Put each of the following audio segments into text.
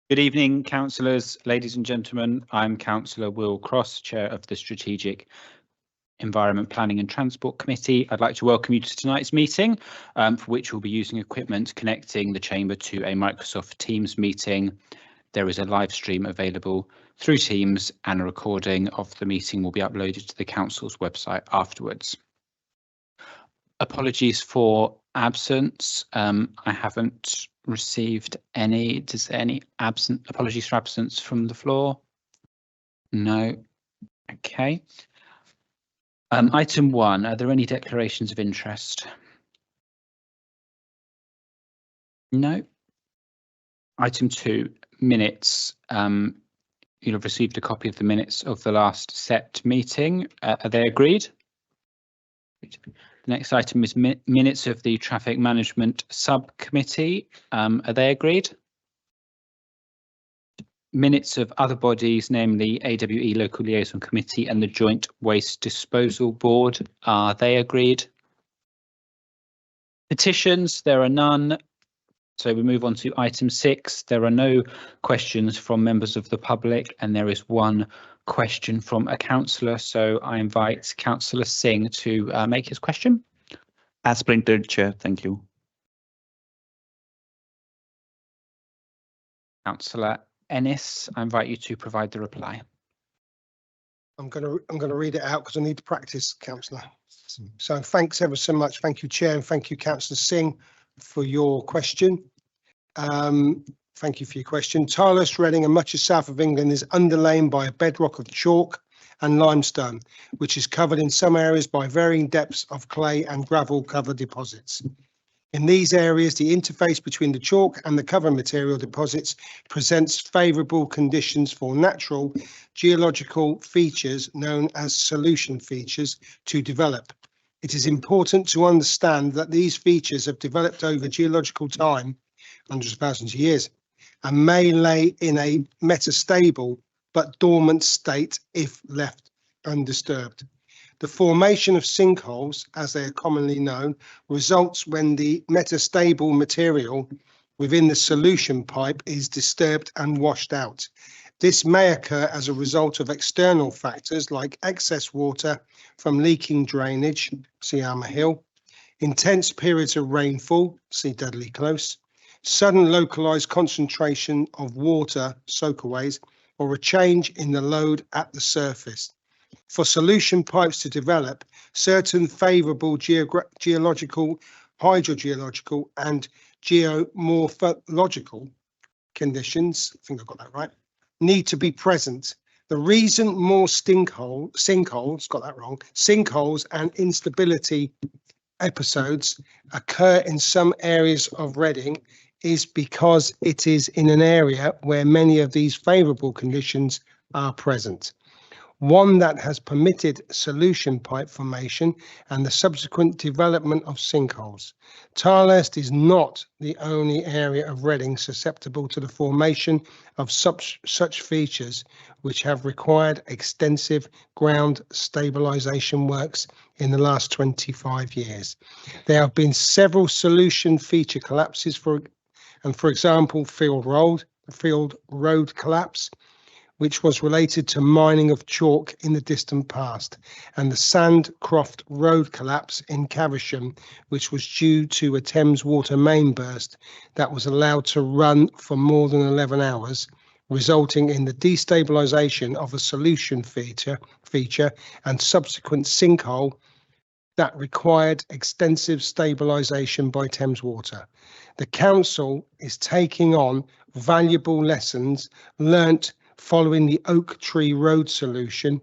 Good evening, councillors, ladies and gentlemen. I'm Councillor Will Cross, Chair of the Strategic Environment Planning and Transport Committee. I'd like to welcome you to tonight's meeting, for which we'll be using equipment connecting the chamber to a Microsoft Teams meeting. There is a live stream available through Teams, and a recording of the meeting will be uploaded to the council's website afterwards. Apologies for absence. I haven't received any. Does any apologies for absence from the floor? No. Okay. Item 1, are there any declarations of interest? No. Item 2, minutes. You'll have received a copy of the minutes of the last set meeting. Are they agreed? The next item is minutes of the Traffic Management Subcommittee. Are they agreed? Minutes of other bodies, namely AWE Local Liaison Committee and the Joint Waste Disposal Board. Are they agreed? Petitions, there are none. So we move on to item 6. There are no questions from members of the public, and there is one question from a councillor. So I invite Councillor Singh to make his question. As printed, Chair. Thank you. Councillor Ennis, I invite you to provide the reply. I'm going to read it out because I need to practice, Councillor. So thanks ever so much. Thank you, Chair, and thank you, Councillor Singh, for your question. Thank you for your question. Tylehurst, Reading and much of south of England is underlain by a bedrock of chalk and limestone, which is covered in some areas by varying depths of clay and gravel cover deposits. In these areas, the interface between the chalk and the cover material deposits presents favourable conditions for natural geological features known as solution features to develop. It is important to understand that these features have developed over geological time, hundreds of thousands of years, and may lay in a metastable but dormant state if left undisturbed. The formation of sinkholes, as they are commonly known, results when the metastable material within the solution pipe is disturbed and washed out. This may occur as a result of external factors like excess water from leaking drainage, see Armour Hill, intense periods of rainfall, see Dudley Close, sudden localised concentration of water, soakaways, or a change in the load at the surface. For solution pipes to develop, certain favourable geological, hydrogeological and geomorphological conditions, I think I got that right, need to be present. The reason more sinkholes, got that wrong, sinkholes and instability episodes occur in some areas of Reading is because it is in an area where many of these favourable conditions are present. One that has permitted solution pipe formation and the subsequent development of sinkholes. Tylehurst is not the only area of Reading susceptible to the formation of such features, which have required extensive ground stabilisation works in the last 25 years. There have been several solution feature collapses for example, Field Road collapse, which was related to mining of chalk in the distant past, and the Sandcroft Road collapse in Caversham, which was due to a Thames water main burst that was allowed to run for more than 11 hours, resulting in the destabilisation of a solution feature and subsequent sinkhole that required extensive stabilisation by Thames Water. The council is taking on valuable lessons learnt following the Oak Tree Road solution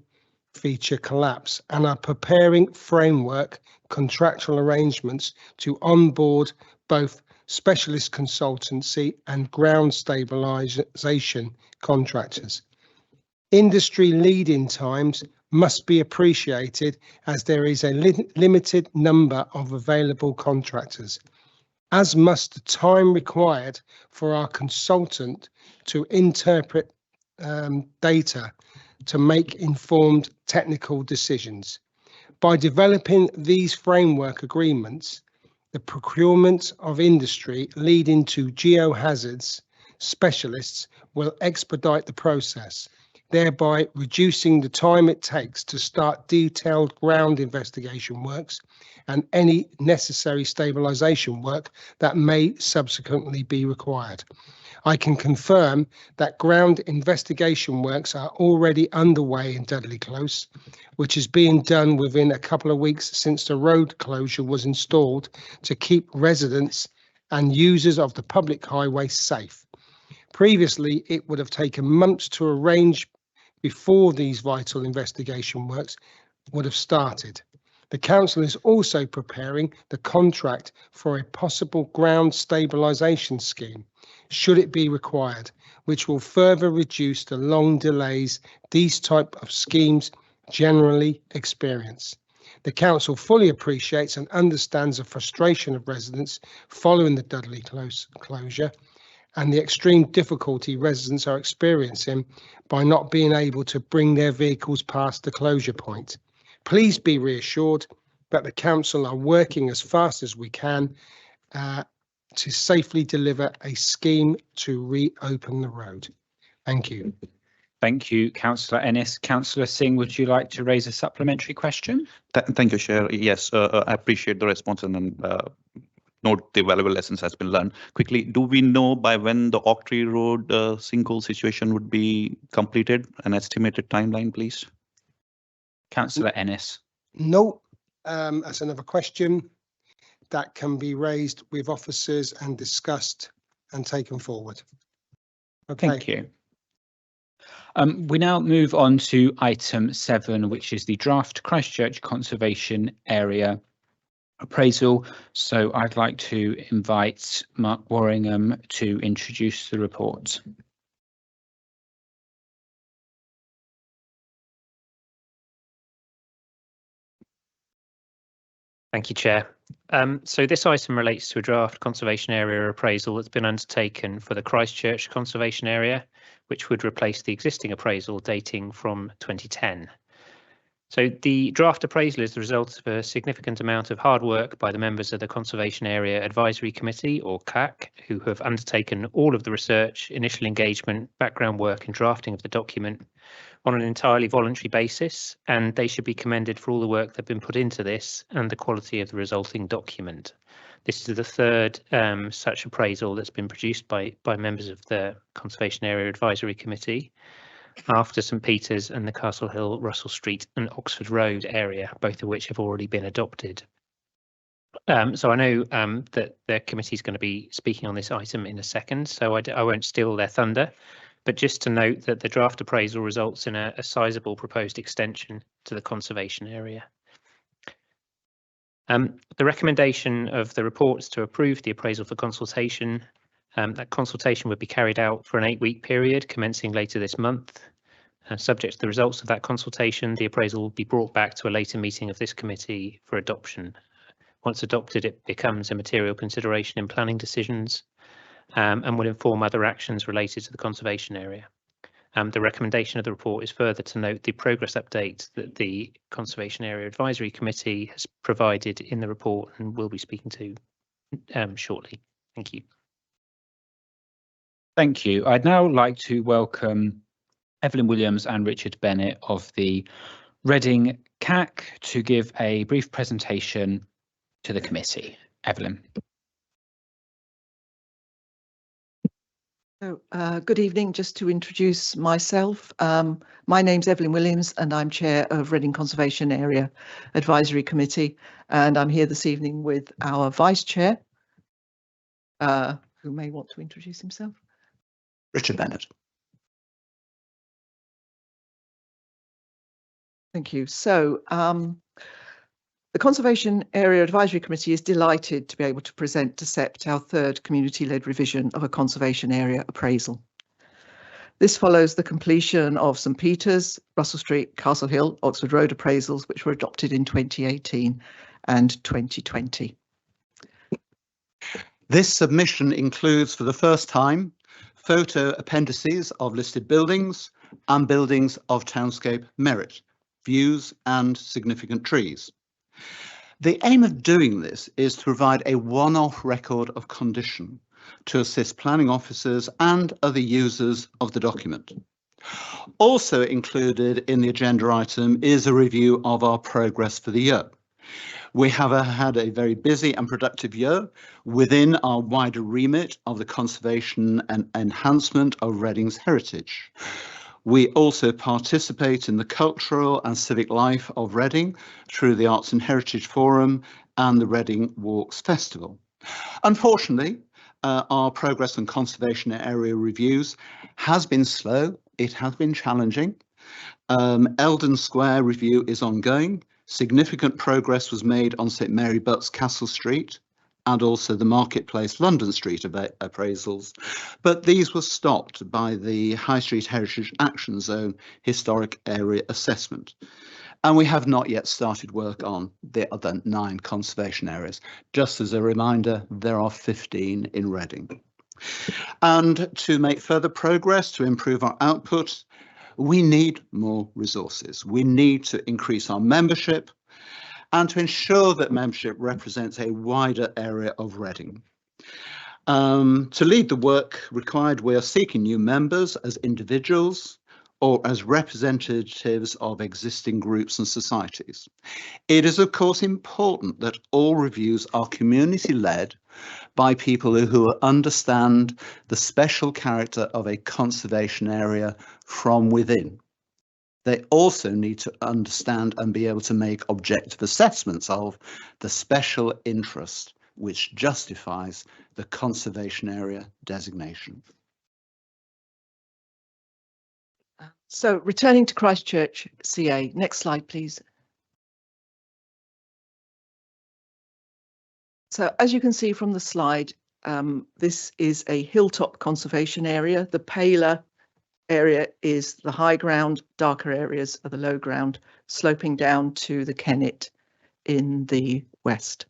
feature collapse and are preparing framework contractual arrangements to onboard both specialist consultancy and ground stabilisation contractors. Industry lead-in times must be appreciated as there is a limited number of available contractors, as must the time required for our consultant to interpret data to make informed technical decisions. By developing these framework agreements, the procurement of industry leading to geohazards, specialists will expedite the process, thereby reducing the time it takes to start detailed ground investigation works and any necessary stabilisation work that may subsequently be required. I can confirm that ground investigation works are already underway in Dudley Close, which is being done within a couple of weeks since the road closure was installed to keep residents and users of the public highway safe. Previously, it would have taken months to arrange before these vital investigation works would have started. The council is also preparing the contract for a possible ground stabilisation scheme, should it be required, which will further reduce the long delays these type of schemes generally experience. The council fully appreciates and understands the frustration of residents following the Dudley Close closure and the extreme difficulty residents are experiencing by not being able to bring their vehicles past the closure point. Please be reassured that the council are working as fast as we can to safely deliver a scheme to reopen the road. Thank you. Thank you, Councillor Ennis. Councillor Singh, would you like to raise a supplementary question? Thank you, Chair. Yes, I appreciate the response and note the valuable lessons has been learned. Quickly, do we know by when the Octree Road sinkhole situation would be completed? An estimated timeline, please. Councillor Ennis. No, that's another question that can be raised with officers and discussed and taken forward. Okay. Thank you. We now move on to item 7, which is the draft Christchurch Conservation Area appraisal. So I'd like to invite Mark Warringham to introduce the report. Thank you, Chair. So this item relates to a draft conservation area appraisal that's been undertaken for the Christchurch Conservation Area, which would replace the existing appraisal dating from 2010. So the draft appraisal is the result of a significant amount of hard work by the members of the Conservation Area Advisory Committee, or CAC, who have undertaken all of the research, initial engagement, background work and drafting of the document on an entirely voluntary basis, and they should be commended for all the work that have been put into this and the quality of the resulting document. This is the third such appraisal that's been produced by members of the Conservation Area Advisory Committee, after St Peters and the Castle Hill, Russell Street and Oxford Road area, both of which have already been adopted. So I know that the committee is going to be speaking on this item in a second, so I won't steal their thunder. But just to note that the draft appraisal results in a sizable proposed extension to the conservation area. The recommendation of the report is to approve the appraisal for consultation. That consultation would be carried out for an 8-week period commencing later this month. Subject to the results of that consultation, the appraisal will be brought back to a later meeting of this committee for adoption. Once adopted, it becomes a material consideration in planning decisions and will inform other actions related to the conservation area. The recommendation of the report is further to note the progress update that the Conservation Area Advisory Committee has provided in the report and will be speaking to shortly. Thank you. Thank you. I'd now like to welcome Evelyn Williams and Richard Bennett of the Reading CAC to give a brief presentation to the committee. Evelyn. So, good evening. Just to introduce myself, my name's Evelyn Williams and I'm Chair of Reading Conservation Area Advisory Committee, and I'm here this evening with our Vice Chair, who may want to introduce himself. Richard Bennett. Thank you. So, the Conservation Area Advisory Committee is delighted to be able to present to CEPT our third community-led revision of a conservation area appraisal. This follows the completion of St Peters, Russell Street, Castle Hill, Oxford Road appraisals, which were adopted in 2018 and 2020. This submission includes, for the first time, photo appendices of listed buildings and buildings of townscape merit, views and significant trees. The aim of doing this is to provide a one-off record of condition to assist planning officers and other users of the document. Also included in the agenda item is a review of our progress for the year. We have had a very busy and productive year within our wider remit of the conservation and enhancement of Reading's heritage. We also participate in the cultural and civic life of Reading through the Arts and Heritage Forum and the Reading Walks Festival. Unfortunately, our progress on conservation area reviews has been slow. It has been challenging. Eldon Square review is ongoing. Significant progress was made on St Mary Butts Castle Street and also the Marketplace London Street appraisals, but these were stopped by the High Street Heritage Action Zone Historic Area Assessment. And we have not yet started work on the other 9 conservation areas. Just as a reminder, there are 15 in Reading. And to make further progress, to improve our output, we need more resources. We need to increase our membership and to ensure that membership represents a wider area of Reading. To lead the work required, we are seeking new members as individuals or as representatives of existing groups and societies. It is, of course, important that all reviews are community-led by people who understand the special character of a conservation area from within. They also need to understand and be able to make objective assessments of the special interest which justifies the conservation area designation. So returning to Christchurch CA, next slide, please. So as you can see from the slide, this is a hilltop conservation area. The paler area is the high ground, darker areas are the low ground, sloping down to the Kennet in the west.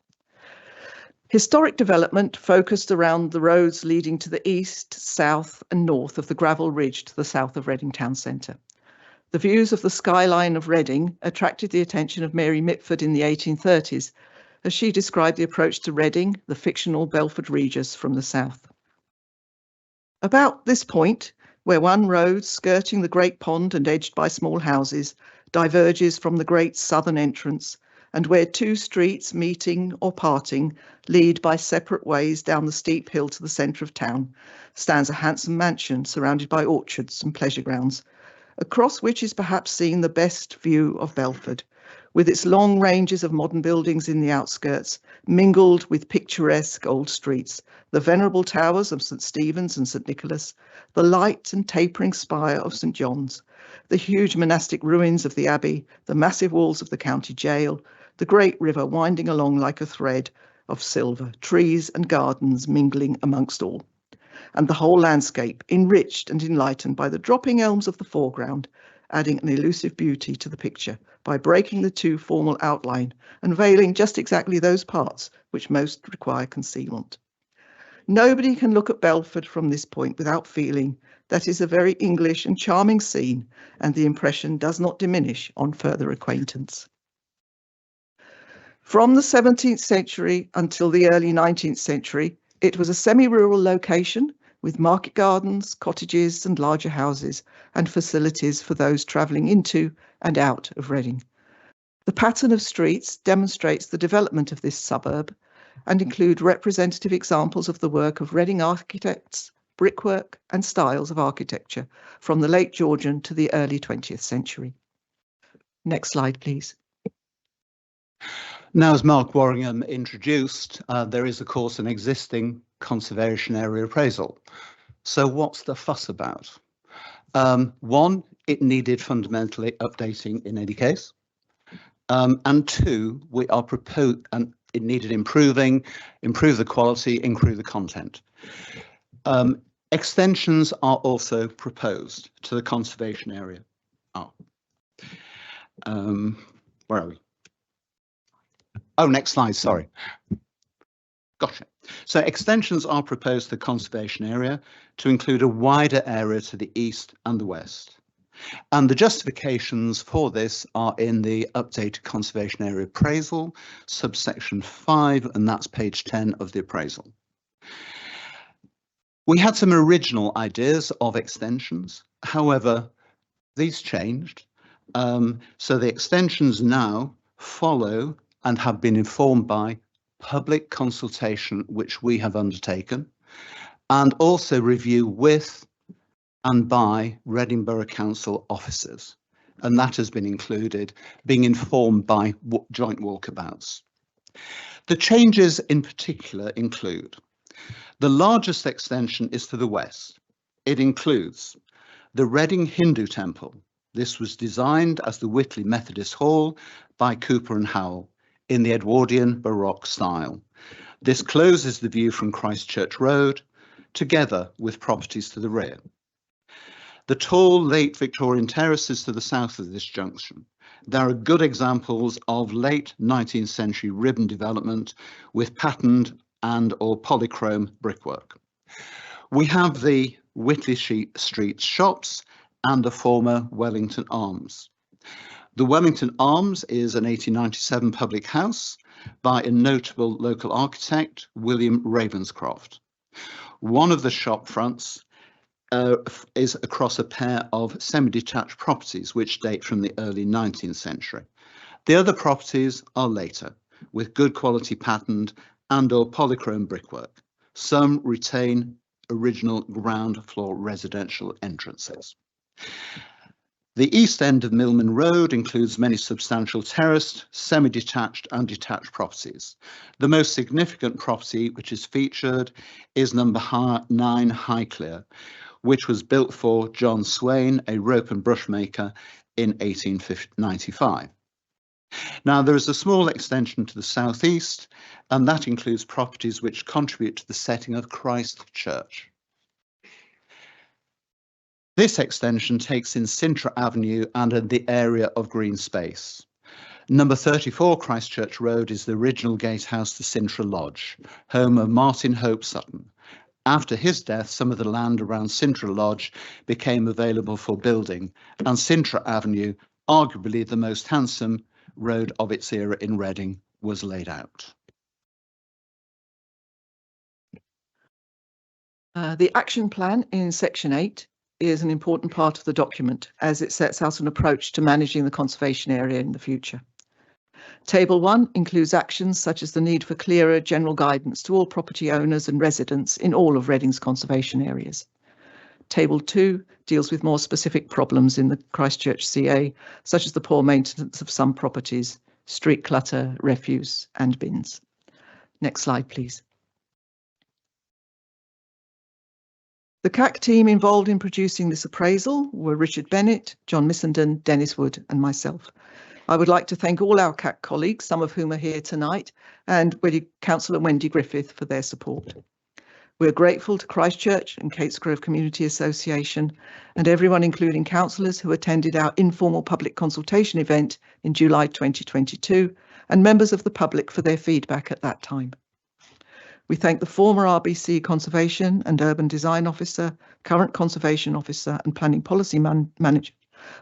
Historic development focused around the roads leading to the east, south and north of the gravel ridge to the south of Reading town centre. The views of the skyline of Reading attracted the attention of Mary Mitford in the 1830s, as she described the approach to Reading, the fictional Belford Regis from the south. About this point, where one road skirting the Great Pond and edged by small houses diverges from the great southern entrance, and where 2 streets meeting or parting lead by separate ways down the steep hill to the centre of town, stands a handsome mansion surrounded by orchards and pleasure grounds, across which is perhaps seen the best view of Belford, with its long ranges of modern buildings in the outskirts, mingled with picturesque old streets, the venerable towers of St Stephen's and St Nicholas, the light and tapering spire of St John's, the huge monastic ruins of the abbey, the massive walls of the county jail, the great river winding along like a thread of silver, trees and gardens mingling amongst all, and the whole landscape enriched and enlightened by the dropping elms of the foreground, adding an elusive beauty to the picture by breaking the too formal outline and veiling just exactly those parts which most require concealment. Nobody can look at Belford from this point without feeling that is a very English and charming scene, and the impression does not diminish on further acquaintance. From the 17th century until the early 19th century, it was a semi-rural location with market gardens, cottages and larger houses and facilities for those travelling into and out of Reading. The pattern of streets demonstrates the development of this suburb and include representative examples of the work of Reading architects, brickwork and styles of architecture from the late Georgian to the early 20th century. Next slide, please. Now, as Mark Warringham introduced, there is, of course, an existing conservation area appraisal. So what's the fuss about? One, it needed fundamentally updating in any case. And 2, we are and it needed improving, improve the quality, improve the content. Extensions are also proposed to the conservation area. Where are we? Oh, next slide, sorry. Gotcha. So extensions are proposed to the conservation area to include a wider area to the east and the west. And the justifications for this are in the updated conservation area appraisal, subsection 5, and that's page 10 of the appraisal. We had some original ideas of extensions. However, these changed. So the extensions now follow and have been informed by public consultation, which we have undertaken, and also review with and by Reading Borough Council officers. And that has been included, being informed by joint walkabouts. The changes in particular include: the largest extension is to the west. It includes the Reading Hindu Temple. This was designed as the Whitley Methodist Hall by Cooper and Howell in the Edwardian Baroque style. This closes the view from Christchurch Road, together with properties to the rear. The tall late Victorian terraces to the south of this junction. There are good examples of late 19th century ribbon development with patterned and or polychrome brickwork. We have the Whitley Street shops and the former Wellington Arms. The Wellington Arms is an 1897 public house by a notable local architect, William Ravenscroft. One of the shop fronts is across a pair of semi-detached properties which date from the early 19th century. The other properties are later, with good quality patterned and or polychrome brickwork. Some retain original ground floor residential entrances. The east end of Millman Road includes many substantial terraced, semi-detached and detached properties. The most significant property which is featured is number 9 Highclere, which was built for John Swain, a rope and brush maker, in 1895. Now, there is a small extension to the southeast, and that includes properties which contribute to the setting of Christ Church. This extension takes in Sintra Avenue and in the area of green space. Number 34 Christchurch Road is the original gatehouse to Sintra Lodge, home of Martin Hope Sutton. After his death, some of the land around Sintra Lodge became available for building, and Sintra Avenue, arguably the most handsome road of its era in Reading, was laid out. The action plan in section 8 is an important part of the document as it sets out an approach to managing the conservation area in the future. Table 1 includes actions such as the need for clearer general guidance to all property owners and residents in all of Reading's conservation areas. Table 2 deals with more specific problems in the Christchurch CA, such as the poor maintenance of some properties, street clutter, refuse and bins. Next slide, please. The CAC team involved in producing this appraisal were Richard Bennett, John Missenden, Dennis Wood and myself. I would like to thank all our CAC colleagues, some of whom are here tonight, and Councillor Wendy Griffith for their support. We're grateful to Christchurch and Kates Grove Community Association and everyone, including councillors who attended our informal public consultation event in July 2022, and members of the public for their feedback at that time. We thank the former RBC Conservation and Urban Design Officer, current Conservation Officer and Planning Policy Manager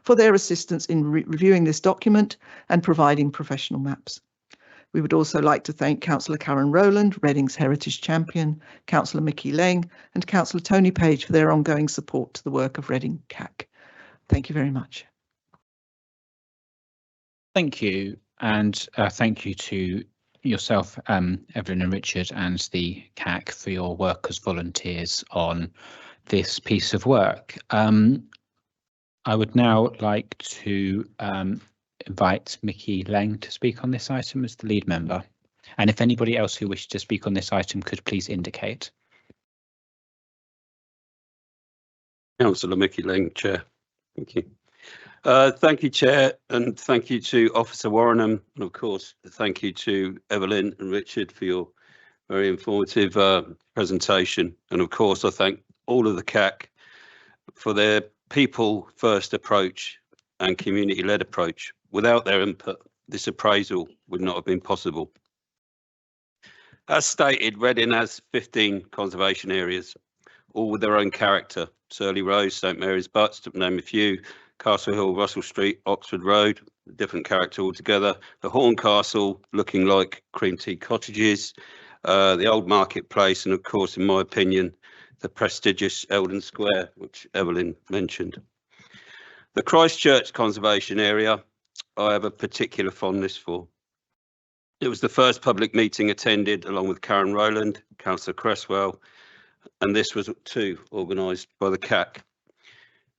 for their assistance in reviewing this document and providing professional maps. We would also like to thank Councillor Karen Rowland, Reading's Heritage Champion, Councillor Mickey Lang and Councillor Tony Page for their ongoing support to the work of Reading CAC. Thank you very much. Thank you, and thank you to yourself, Evelyn and Richard, and the CAC for your work as volunteers on this piece of work. I would now like to invite Mickey Lang to speak on this item as the lead member. And if anybody else who wishes to speak on this item could please indicate. Councillor Mickey Lang, Chair. Thank you. Thank you, Chair, and thank you to Officer Warrenham, and of course, thank you to Evelyn and Richard for your very informative presentation. And of course, I thank all of the CAC for their people-first approach and community-led approach. Without their input, this appraisal would not have been possible. As stated, Reading has 15 conservation areas, all with their own character. Surley Rose, St Mary's Butts, to name a few, Castle Hill, Russell Street, Oxford Road, a different character altogether. The Horncastle looking like cream tea cottages, the old marketplace, and of course, in my opinion, the prestigious Eldon Square, which Evelyn mentioned. The Christchurch Conservation Area, I have a particular fondness for. It was the first public meeting attended along with Karen Rowland, Councillor Cresswell, and this was too organised by the CAC.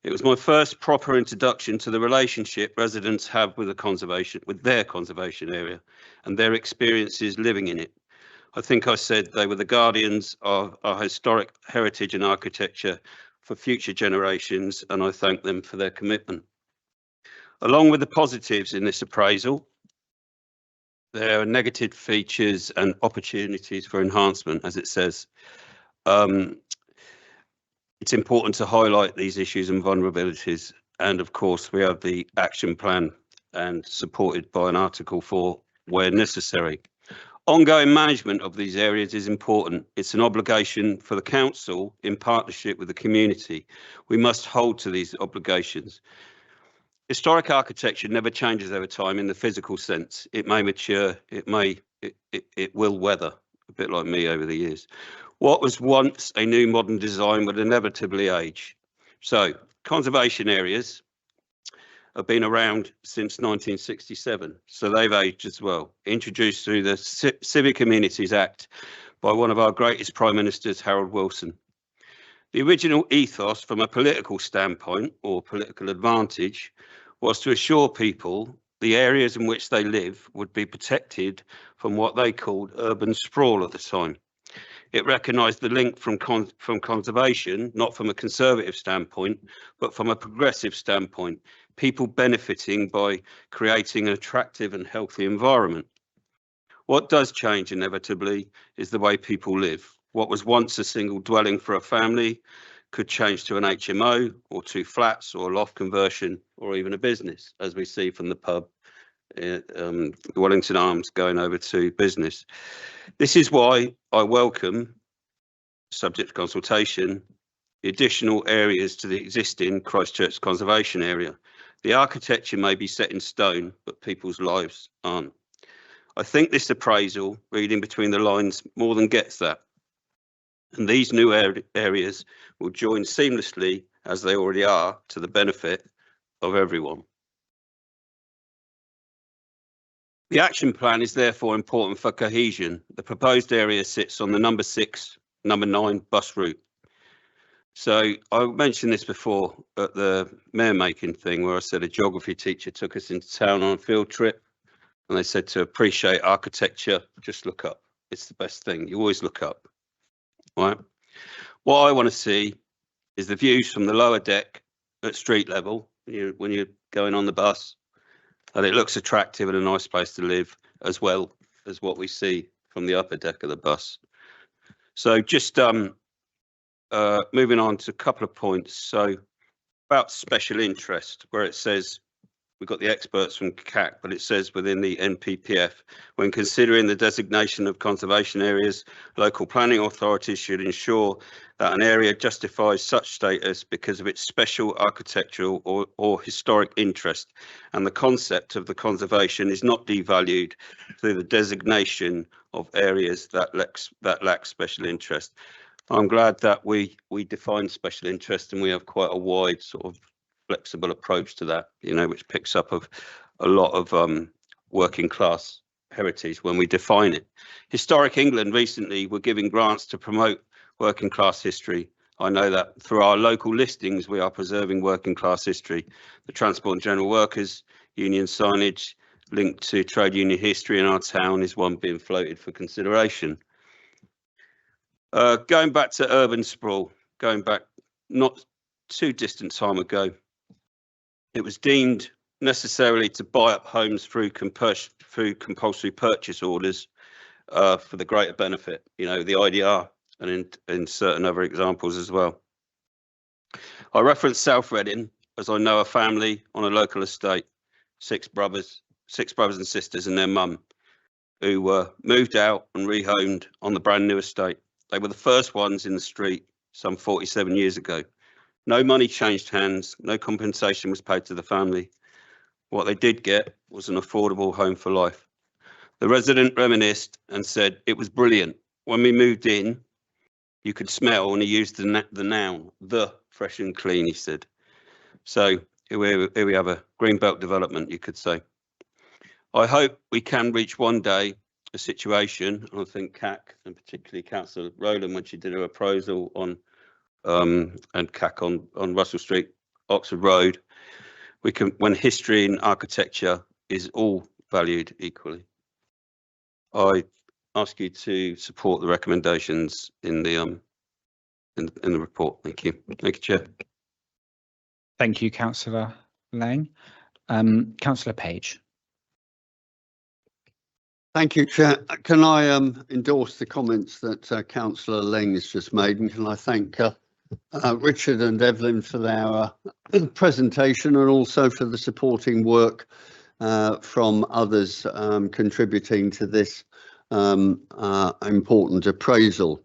It was my first proper introduction to the relationship residents have with their conservation area and their experiences living in it. I think I said they were the guardians of our historic heritage and architecture for future generations, and I thank them for their commitment. Along with the positives in this appraisal, there are negative features and opportunities for enhancement, as it says. It's important to highlight these issues and vulnerabilities. And of course, we have the action plan and supported by an Article 4 where necessary. Ongoing management of these areas is important. It's an obligation for the council in partnership with the community. We must hold to these obligations. Historic architecture never changes over time in the physical sense. It may mature, it will weather, a bit like me over the years. What was once a new modern design would inevitably age. So conservation areas have been around since 1967, so they've aged as well. Introduced through the Civic Communities Act by one of our greatest Prime Ministers, Harold Wilson. The original ethos from a political standpoint or political advantage was to assure people the areas in which they live would be protected from what they called urban sprawl at the time. It recognised the link from conservation, not from a conservative standpoint, but from a progressive standpoint, people benefiting by creating an attractive and healthy environment. What does change inevitably is the way people live. What was once a single dwelling for a family could change to an HMO or 2 flats or a loft conversion or even a business, as we see from the pub Wellington Arms going over to business. This is why I welcome, subject to consultation, the additional areas to the existing Christchurch Conservation Area. The architecture may be set in stone, but people's lives aren't. I think this appraisal, reading between the lines, more than gets that. And these new areas will join seamlessly, as they already are, to the benefit of everyone. The action plan is therefore important for cohesion. The proposed area sits on the number 6, number 9 bus route. So I mentioned this before at the mayor making thing where I said a geography teacher took us into town on a field trip and they said to appreciate architecture, just look up. It's the best thing. You always look up. Right. What I want to see is the views from the lower deck at street level when you're going on the bus, and it looks attractive and a nice place to live, as well as what we see from the upper deck of the bus. So just moving on to a couple of points. So about special interest, where it says we've got the experts from CAC, but it says within the NPPF, when considering the designation of conservation areas, local planning authorities should ensure that an area justifies such status because of its special architectural or historic interest, and the concept of the conservation is not devalued through the designation of areas that lack special interest. I'm glad that we define special interest and we have quite a wide sort of flexible approach to that, you know, which picks up of a lot of working class heritage when we define it. Historic England recently were giving grants to promote working class history. I know that through our local listings, we are preserving working class history. The Transport and General Workers Union signage linked to trade union history in our town is one being floated for consideration. Going back to urban sprawl, going back not too distant time ago, it was deemed necessarily to buy up homes through compulsory purchase orders for the greater benefit, you know, the IDR and in certain other examples as well. I reference South Reading as I know a family on a local estate, six brothers and sisters and their mum, who were moved out and rehomed on the brand new estate. They were the first ones in the street some 47 years ago. No money changed hands, no compensation was paid to the family. What they did get was an affordable home for life. The resident reminisced and said, "It was brilliant. When we moved in, You could smell, and he used the noun, the fresh and clean, he said. So here we have a greenbelt development, you could say. I hope we can reach one day a situation, and I think CAC, and particularly Councillor Rowland, when she did her appraisal on and CAC on Russell Street, Oxford Road, we can, when history and architecture is all valued equally. I ask you to support the recommendations in the report. Thank you. Thank you, Chair. Thank you, Councillor Lang. Councillor Page. Thank you, Chair. Can I endorse the comments that Councillor Lang has just made, and can I thank Richard and Evelyn for their presentation, and also for the supporting work from others contributing to this important appraisal.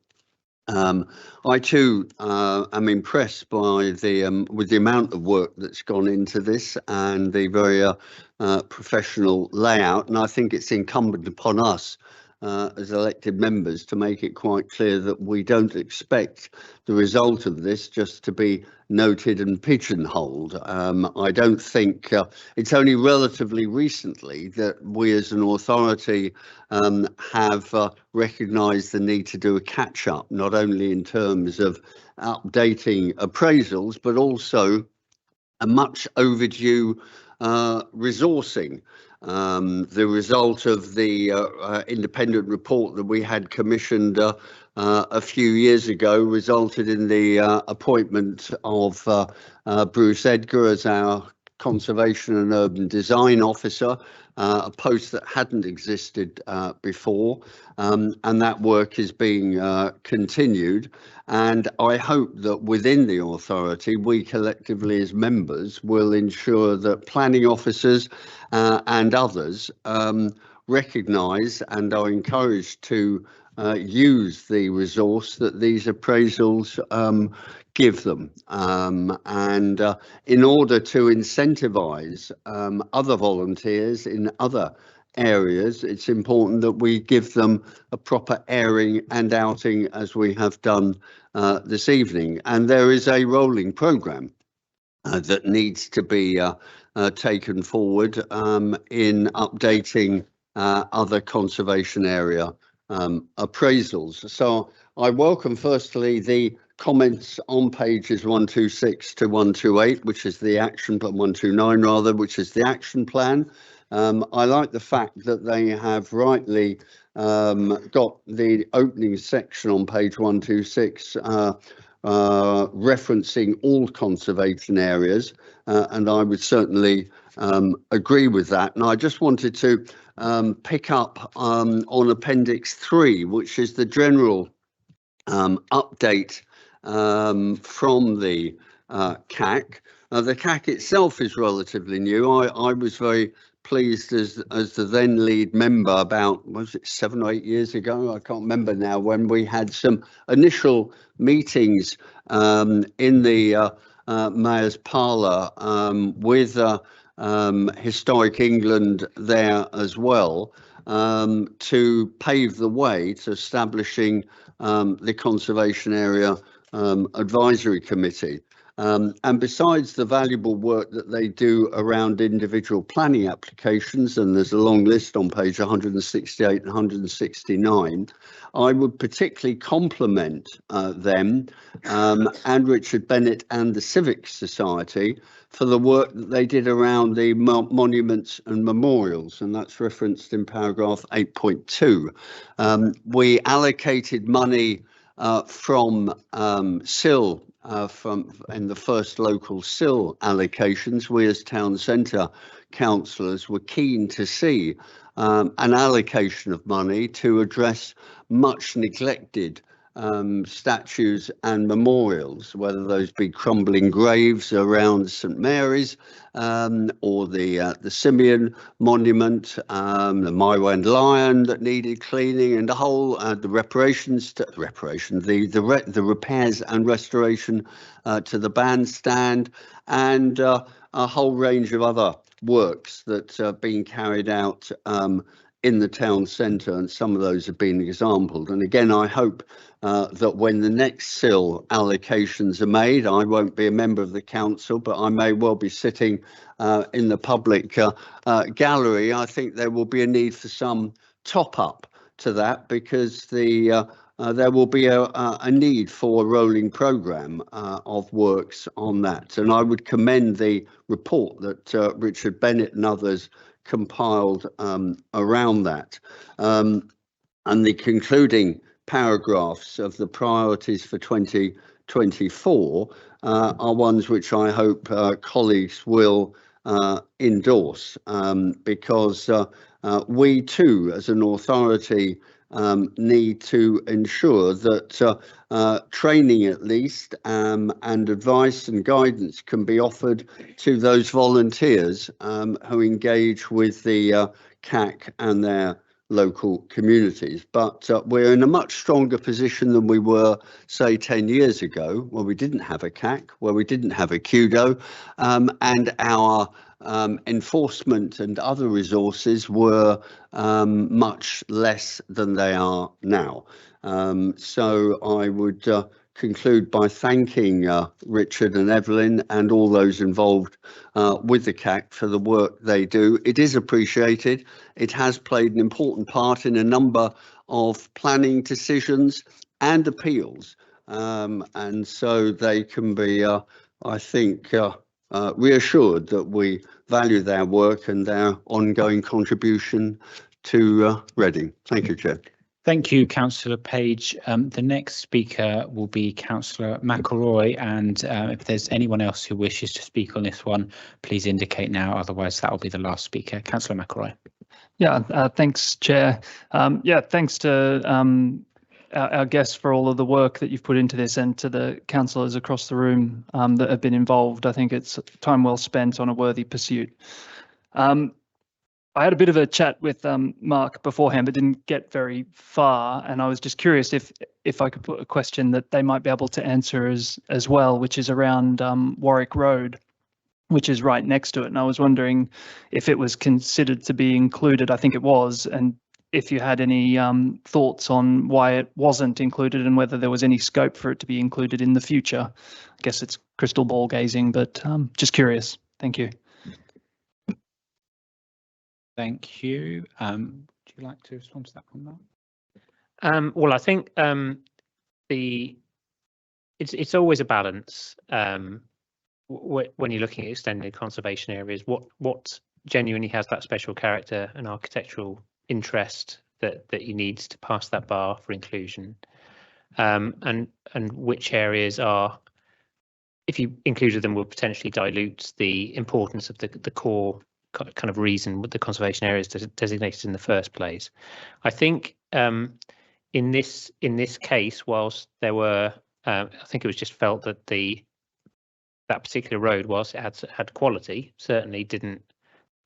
I too am impressed by with the amount of work that's gone into this and the very professional layout, and I think it's incumbent upon us as elected members to make it quite clear that we don't expect the result of this just to be noted and pigeonholed. I don't think it's only relatively recently that we as an authority have recognised the need to do a catch-up, not only in terms of updating appraisals, but also a much overdue resourcing. The result of the independent report that we had commissioned a few years ago resulted in the appointment of Bruce Edgar as our Conservation and Urban Design Officer, a post that hadn't existed before, and that work is being continued. And I hope that within the authority, we collectively as members will ensure that planning officers and others recognise and are encouraged to use the resource that these appraisals give them, and in order to incentivise other volunteers in other areas, it's important that we give them a proper airing and outing, as we have done this evening. And there is a rolling programme that needs to be taken forward in updating other conservation area appraisals. So I welcome firstly the comments on pages 126 to 128, which is the action plan, 129 rather, which is the action plan. I like the fact that they have rightly got the opening section on page 126 referencing all conservation areas, and I would certainly agree with that. And I just wanted to pick up on Appendix 3, which is the general update from the CAC. The CAC itself is relatively new. I was very pleased as the then lead member about, was it 7 or 8 years ago? I can't remember now, when we had some initial meetings in the Mayor's Parlour with Historic England there as well, to pave the way to establishing the Conservation Area Advisory Committee. And besides the valuable work that they do around individual planning applications, and there's a long list on page 168 and 169, I would particularly compliment them and Richard Bennett and the Civic Society for the work that they did around the monuments and memorials, and that's referenced in paragraph 8.2. We allocated money from SIL, in the first local SIL allocations. We as town centre councillors were keen to see an allocation of money to address much neglected statues and memorials, whether those be crumbling graves around St Mary's or the Simeon Monument, the Maiwand Lion that needed cleaning, and the whole the repairs and restoration to the bandstand, and a whole range of other works that are being carried out in the town centre, and some of those have been exampled. And again, I hope that when the next SIL allocations are made, I won't be a member of the council, but I may well be sitting in the public gallery. I think there will be a need for some top up to that, because there will be a need for a rolling programme of works on that. And I would commend the report that Richard Bennett and others compiled around that. And the concluding paragraphs of the priorities for 2024 are ones which I hope colleagues will endorse, because we too, as an authority, need to ensure that training at least and advice and guidance can be offered to those volunteers who engage with the CAC and their local communities. But we're in a much stronger position than we were, say, 10 years ago, where we didn't have a CAC, where we didn't have a QDO, and our enforcement and other resources were much less than they are now. So I would conclude by thanking Richard and Evelyn and all those involved with the CAC for the work they do. It is appreciated. It has played an important part in a number of planning decisions and appeals. And so they can be, I think, reassured that we value their work and their ongoing contribution to Reading. Thank you, Chair. Thank you, Councillor Page. The next speaker will be Councillor McElroy, and if there's anyone else who wishes to speak on this one, please indicate now, otherwise that will be the last speaker. Councillor McElroy. Yeah, thanks, Chair. Yeah, thanks to our guests for all of the work that you've put into this, and to the councillors across the room that have been involved. I think it's time well spent on a worthy pursuit. I had a bit of a chat with Mark beforehand, but didn't get very far, and I was just curious if I could put a question that they might be able to answer as well, which is around Warwick Road, which is right next to it. And I was wondering if it was considered to be included. I think it was, and if you had any thoughts on why it wasn't included and whether there was any scope for it to be included in the future. I guess it's crystal ball gazing, but just curious. Thank you. Thank you. Would you like to respond to that one, Mark? Well, I think it's always a balance when you're looking at extended conservation areas. What genuinely has that special character and architectural interest that you need to pass that bar for inclusion, and which areas are, if you included them, would potentially dilute the importance of the core kind of reason with the conservation areas designated in the first place. I think in this case, whilst there were, I think it was just felt that that particular road, whilst it had quality, certainly didn't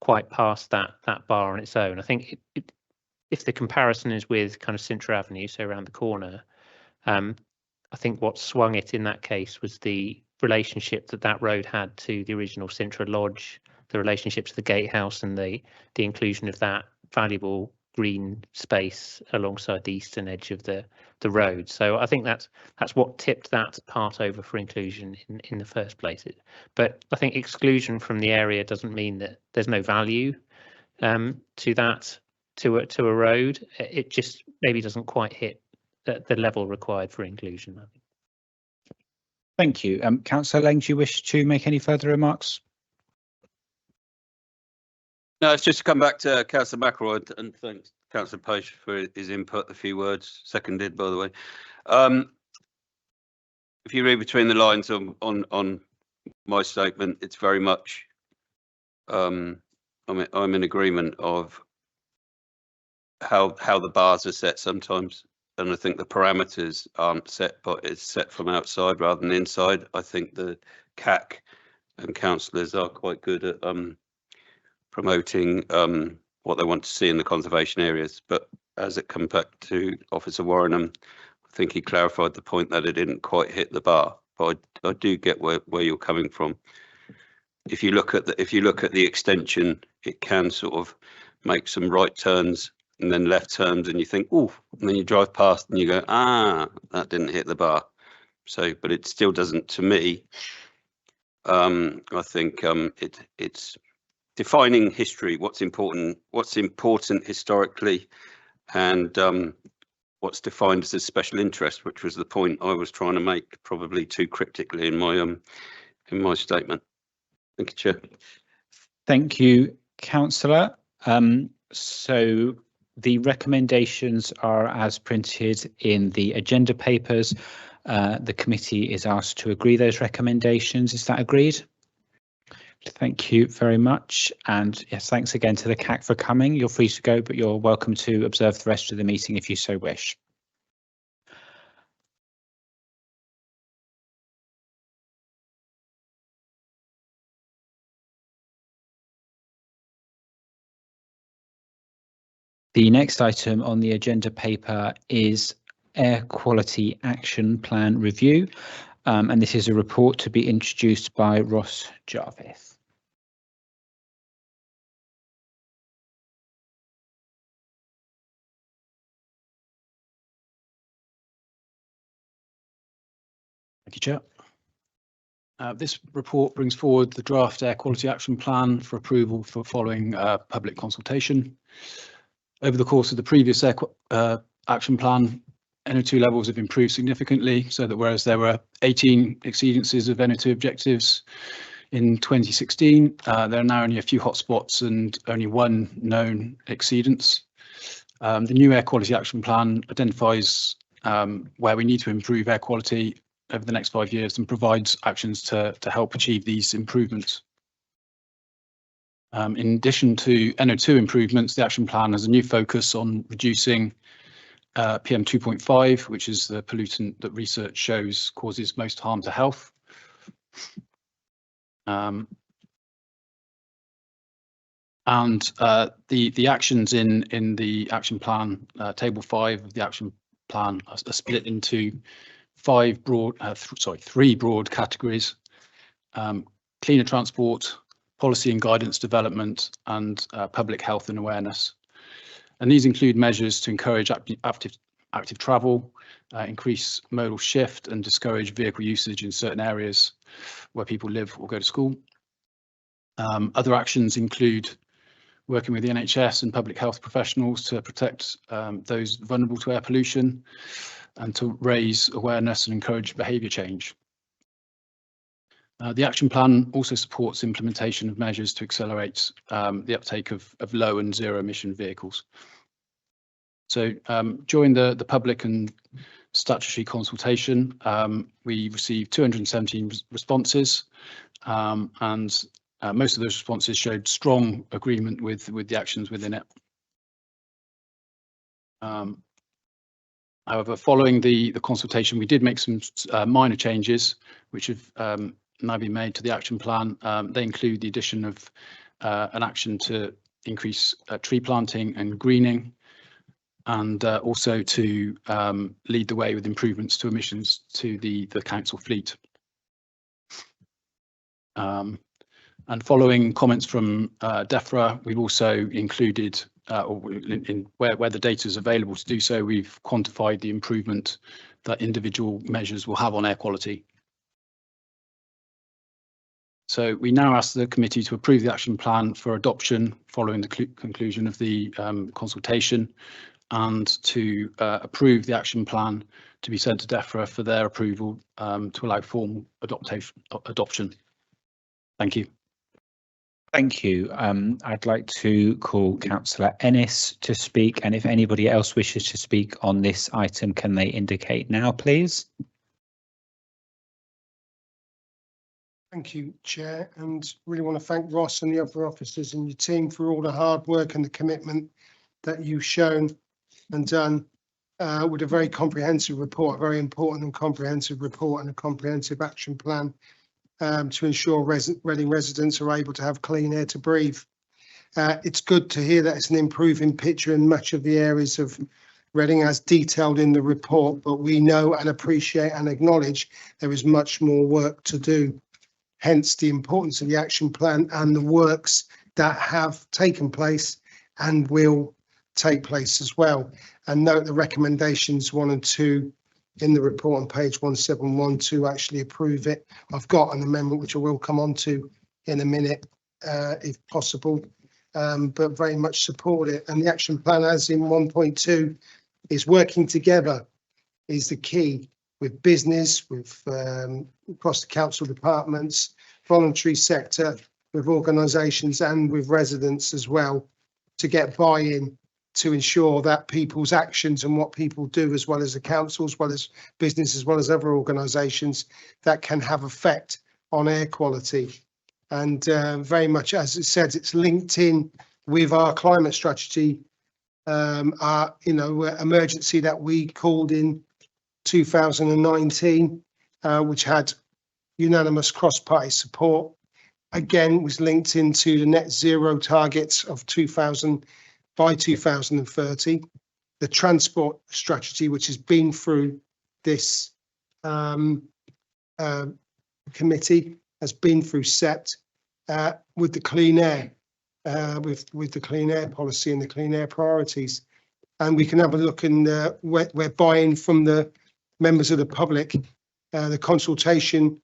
quite pass that bar on its own. I think if the comparison is with kind of Sintra Avenue, so around the corner, I think what swung it in that case was the relationship that road had to the original Sintra Lodge, the relationship to the gatehouse, and the inclusion of that valuable green space alongside the eastern edge of the road. So I think that's what tipped that part over for inclusion in the first place. But I think exclusion from the area doesn't mean that there's no value to that, to a road. It just maybe doesn't quite hit the level required for inclusion. Thank you. Councillor Lang, do you wish to make any further remarks? No, it's just to come back to Councillor McElroy, and thanks Councillor Page for his input, a few words, seconded by the way. If you read between the lines on my statement, it's very much, I'm in agreement of how the bars are set sometimes, and I think the parameters aren't set, but it's set from outside rather than inside. I think the CAC and councillors are quite good at promoting what they want to see in the conservation areas. But as it comes back to Officer Warrenham, I think he clarified the point that it didn't quite hit the bar. But I do get where you're coming from. If you look at the extension, it can sort of make some right turns and then left turns and you think, oh, and then you drive past and you go, ah, that didn't hit the bar. So, but it still doesn't, to me. I think it's defining history, what's important historically, and what's defined as a special interest, which was the point I was trying to make, probably too cryptically in my statement. Thank you, Chair. Thank you, Councillor. So the recommendations are as printed in the agenda papers. The committee is asked to agree those recommendations. Is that agreed? Thank you very much. And yes, thanks again to the CAC for coming. You're free to go, but you're welcome to observe the rest of the meeting if you so wish. The next item on the agenda paper is Air Quality Action Plan Review, and this is a report to be introduced by Ross Jarvis. Thank you, Chair. This report brings forward the draft Air Quality Action Plan for approval for following public consultation. Over the course of the previous action plan, NO2 levels have improved significantly, so that whereas there were 18 exceedances of NO2 objectives in 2016, there are now only a few hotspots and only one known exceedance. The new Air Quality Action Plan identifies where we need to improve air quality over the next 5 years and provides actions to help achieve these improvements. In addition to NO2 improvements, the action plan has a new focus on reducing PM 2.5, which is the pollutant that research shows causes most harm to health. And the actions in the action plan, table 5 of the action plan, are split into three broad categories: cleaner transport, policy and guidance development, and public health and awareness. And these include measures to encourage active travel, increase modal shift, and discourage vehicle usage in certain areas where people live or go to school. Other actions include working with the NHS and public health professionals to protect those vulnerable to air pollution and to raise awareness and encourage behaviour change. The action plan also supports implementation of measures to accelerate the uptake of low and zero emission vehicles. So during the public and statutory consultation, we received 217 responses, and most of those responses showed strong agreement with the actions within it. However, following the consultation, we did make some minor changes, which have now been made to the action plan. They include the addition of an action to increase tree planting and greening, and also to lead the way with improvements to emissions to the council fleet. And following comments from DEFRA, we've also included, where the data is available to do so, we've quantified the improvement that individual measures will have on air quality. So we now ask the committee to approve the action plan for adoption following the conclusion of the consultation, and to approve the action plan to be sent to DEFRA for their approval to allow formal adoption. Thank you. Thank you. I'd like to call Councillor Ennis to speak, and if anybody else wishes to speak on this item, can they indicate now, please? Thank you, Chair, and really want to thank Ross and the other officers and your team for all the hard work and the commitment that you've shown and done with a very comprehensive report, a very important and comprehensive report, and a comprehensive action plan to ensure Reading residents are able to have clean air to breathe. It's good to hear that it's an improving picture in much of the areas of Reading as detailed in the report, but we know and appreciate and acknowledge there is much more work to do. Hence the importance of the action plan and the works that have taken place and will take place as well. And note the recommendations 1 and 2 in the report on page 171 to actually approve it. I've got an amendment which I will come on to in a minute if possible, but very much support it. And the action plan, as in 1.2, is working together is the key with business, with across the council departments, voluntary sector, with organisations and with residents as well, to get buy-in to ensure that people's actions and what people do, as well as the council, as well as business, as well as other organisations, that can have effect on air quality. And very much, as it says, it's linked in with our climate strategy, our emergency that we called in 2019, which had unanimous cross-party support. Again, was linked into the net zero targets of 2000 by 2030. The transport strategy, which has been through this committee, has been through SEPT with the clean air, with the clean air policy and the clean air priorities. And we can have a look in we're buying from the members of the public, the consultation,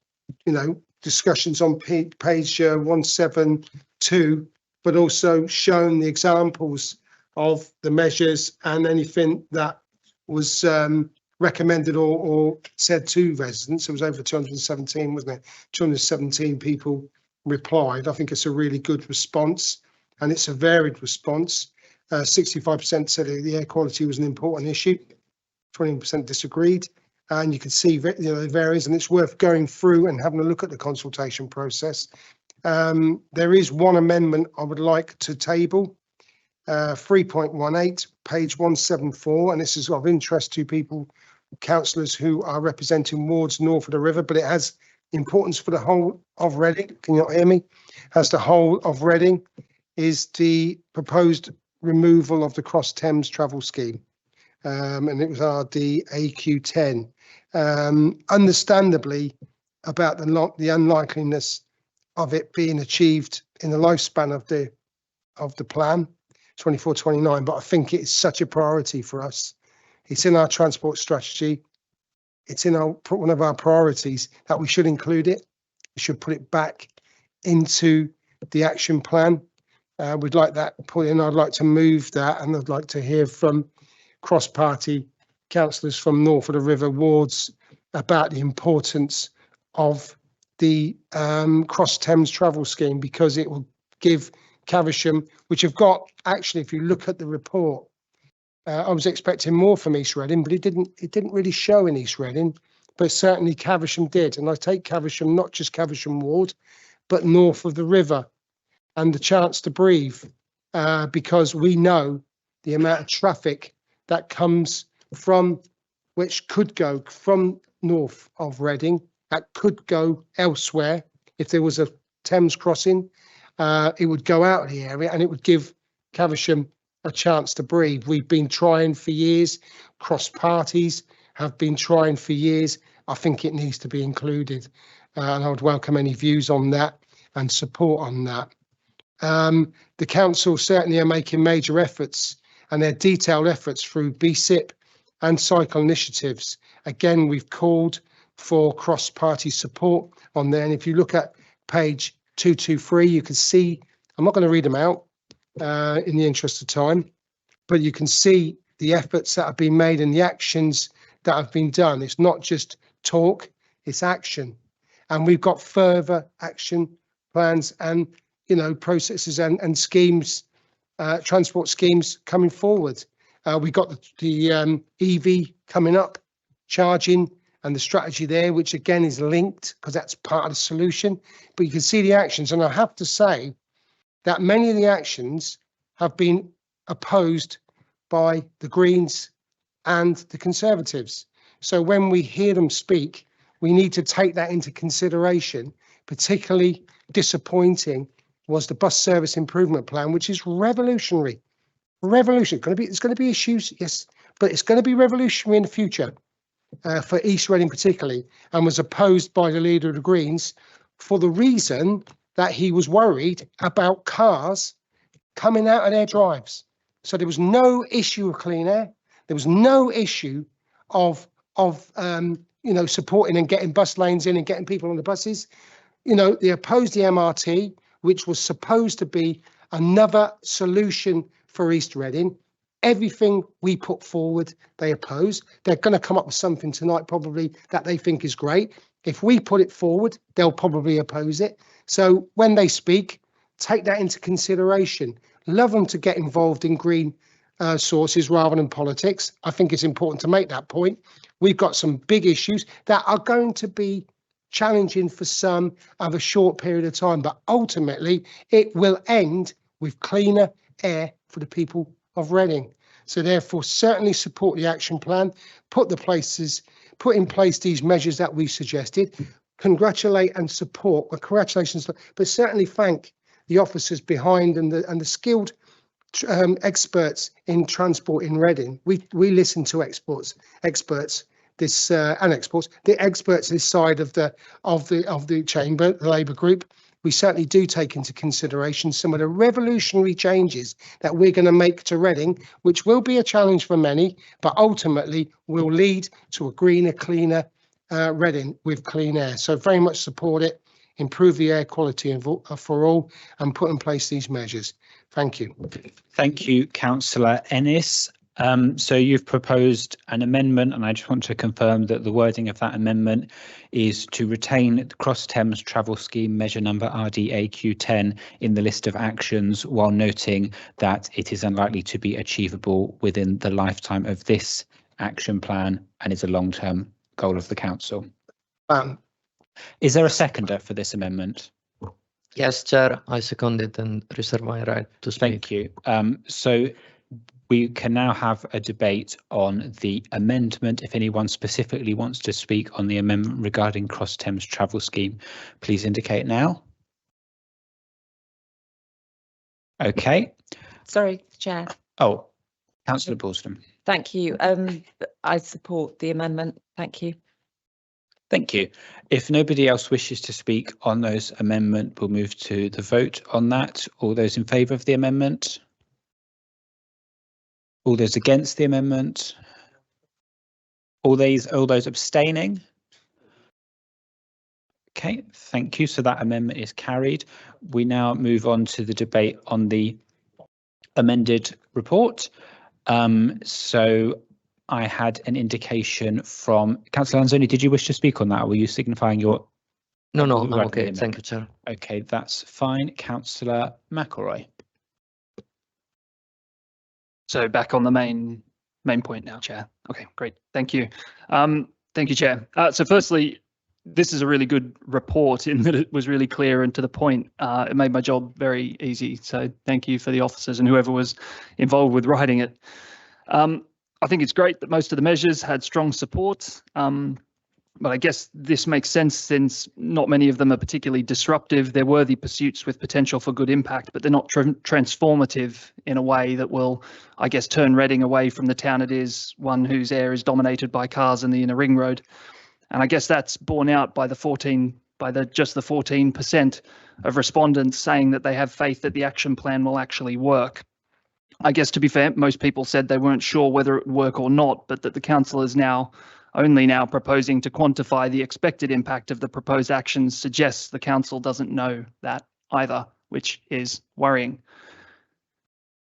discussions on page 172, but also shown the examples of the measures and anything that was recommended or said to residents. It was over 217, wasn't it? 217 people replied. I think it's a really good response, and it's a varied response. 65% said the air quality was an important issue, 20% disagreed, and you can see it varies, and it's worth going through and having a look at the consultation process. There is one amendment I would like to table, 3.18, page 174, and this is of interest to people, councillors who are representing wards north of the river, but it has importance for the whole of Reading. Can you not hear me? As the whole of Reading is the proposed removal of the Cross Thames travel scheme, and it was RD AQ10. Understandably, about the unlikeliness of it being achieved in the lifespan of the plan 24-29, but I think it's such a priority for us. It's in our transport strategy. It's in one of our priorities that we should include it. We should put it back into the action plan. We'd like that put in. I'd like to move that, and I'd like to hear from cross-party councillors from north of the river wards about the importance of the Cross Thames travel scheme, because it will give Caversham, which have got, actually, if you look at the report, I was expecting more from East Reading, but it didn't really show in East Reading, but certainly Caversham did. And I take Caversham, not just Caversham ward, but north of the river, and the chance to breathe, because we know the amount of traffic that comes from, which could go from north of Reading, that could go elsewhere. If there was a Thames crossing, it would go out of the area and it would give Caversham a chance to breathe. We've been trying for years. Cross parties have been trying for years. I think it needs to be included, and I would welcome any views on that and support on that. The council certainly are making major efforts, and they're detailed efforts through BSIP and cycle initiatives. Again, we've called for cross-party support on there. And if you look at page 223, you can see, I'm not going to read them out in the interest of time, but you can see the efforts that have been made and the actions that have been done. It's not just talk, it's action. And we've got further action plans and, processes and schemes, transport schemes coming forward. We've got the EV coming up, charging, and the strategy there, which again is linked because that's part of the solution. But you can see the actions, and I have to say that many of the actions have been opposed by the Greens and the Conservatives. So when we hear them speak, we need to take that into consideration. Particularly disappointing was the bus service improvement plan, which is revolutionary. Revolution. It's going to be issues, yes, but it's going to be revolutionary in the future for East Reading particularly, and was opposed by the leader of the Greens for the reason that he was worried about cars coming out of their drives. So there was no issue of clean air. There was no issue of supporting and getting bus lanes in and getting people on the buses. They opposed the MRT, which was supposed to be another solution for East Reading. Everything we put forward, they oppose. They're going to come up with something tonight probably that they think is great. If we put it forward, they'll probably oppose it. So when they speak, take that into consideration. Love them to get involved in green sources rather than politics. I think it's important to make that point. We've got some big issues that are going to be challenging for some of a short period of time, but ultimately it will end with cleaner air for the people of Reading. So therefore, certainly support the action plan, put in place these measures that we suggested, congratulate and support, congratulations, but certainly thank the officers behind and the skilled experts in transport in Reading. We listen to experts this side of the chamber, the Labour group. We certainly do take into consideration some of the revolutionary changes that we're going to make to Reading, which will be a challenge for many, but ultimately will lead to a greener, cleaner Reading with clean air. So very much support it, improve the air quality for all, and put in place these measures. Thank you. Thank you, Councillor Ennis. So you've proposed an amendment, and I just want to confirm that the wording of that amendment is to retain the Cross Thames Travel Scheme measure number RDAQ10 in the list of actions, while noting that it is unlikely to be achievable within the lifetime of this action plan and is a long-term goal of the council. Is there a seconder for this amendment? Yes, Chair, I second it and reserve my right to speak. Thank you. So we can now have a debate on the amendment. If anyone specifically wants to speak on the amendment regarding Cross Thames Travel Scheme, please indicate now. Okay. Sorry, Chair. Oh, Councillor Borston. Thank you. I support the amendment. Thank you. Thank you. If nobody else wishes to speak on those amendment, we'll move to the vote on that. All those in favour of the amendment? All those against the amendment? All those abstaining? Okay, thank you. So that amendment is carried. We now move on to the debate on the amended report. So I had an indication from Councillor Lanzoni. Did you wish to speak on that, or were you signifying your? No, I'm okay. Thank you, Chair. Okay, that's fine. Councillor McElroy. So back on the main point now, Chair. Okay, great. Thank you. Thank you, Chair. So firstly, this is a really good report in that it was really clear and to the point. It made my job very easy. So thank you for the officers and whoever was involved with writing it. I think it's great that most of the measures had strong support, but I guess this makes sense since not many of them are particularly disruptive. They're worthy pursuits with potential for good impact, but they're not transformative in a way that will, I guess, turn Reading away from the town it is, one whose air is dominated by cars and the inner ring road. And I guess that's borne out by just the 14% of respondents saying that they have faith that the action plan will actually work. I guess, to be fair, most people said they weren't sure whether it would work or not, but that the council is only now proposing to quantify the expected impact of the proposed actions suggests the council doesn't know that either, which is worrying.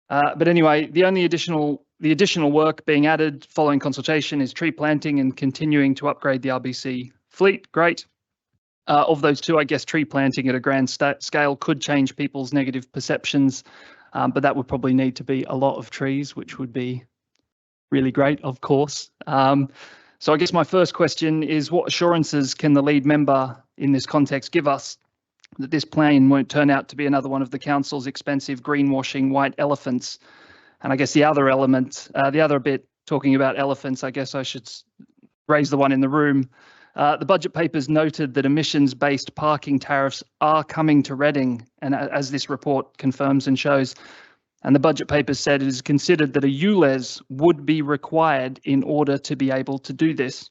But anyway, the additional work being added following consultation is tree planting and continuing to upgrade the RBC fleet. Great. Of those two, I guess tree planting at a grand scale could change people's negative perceptions. But that would probably need to be a lot of trees, which would be really great, of course. So I guess my first question is, what assurances can the lead member in this context give us that this plan won't turn out to be another one of the council's expensive greenwashing white elephants? And I guess the other bit talking about elephants, I guess I should raise the one in the room. The budget papers noted that emissions-based parking tariffs are coming to Reading, and as this report confirms and shows, and the budget papers said it is considered that a ULEZ would be required in order to be able to do this,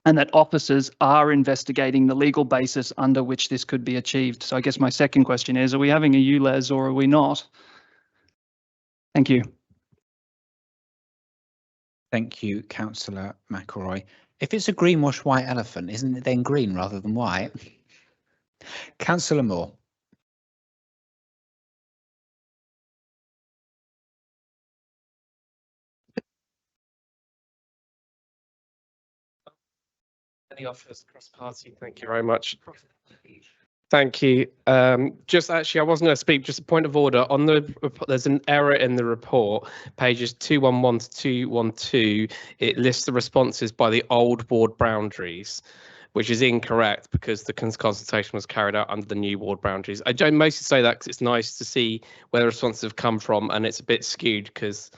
and that officers are investigating the legal basis under which this could be achieved. So I guess my second question is, are we having a ULEZ or are we not? Thank you. Thank you, Councillor McElroy. If it's a greenwash white elephant, isn't it then green rather than white? Councillor Moore. Any offers cross party? Thank you very much. Thank you. Just actually, I wasn't going to speak. Just a point of order on the report. There's an error in the report, pages 211 to 212. It lists the responses by the old ward boundaries, which is incorrect because the consultation was carried out under the new ward boundaries. I don't mostly say that because it's nice to see where the responses have come from, and it's a bit skewed because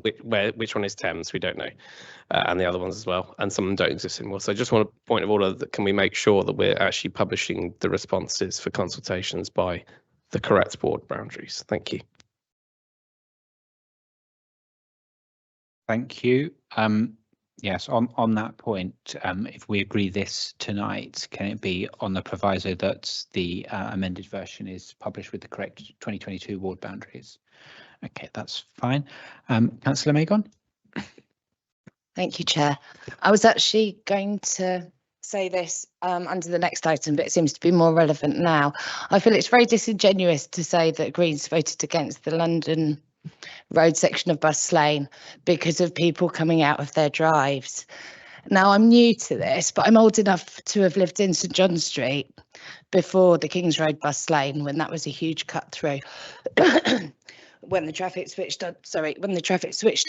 which one is Thames, we don't know, and the other ones as well, and some of them don't exist anymore. So I just want a point of order that can we make sure that we're actually publishing the responses for consultations by the correct ward boundaries? Thank you. Thank you. Yes, on that point, if we agree this tonight, can it be on the proviso that the amended version is published with the correct 2022 ward boundaries? Okay, that's fine. Councillor Magon. Thank you, Chair. I was actually going to say this under the next item, but it seems to be more relevant now. I feel it's very disingenuous to say that Greens voted against the London Road section of Bus Lane because of people coming out of their drives. Now, I'm new to this, but I'm old enough to have lived in St John Street before the Kings Road Bus Lane, when that was a huge cut through. When the traffic switched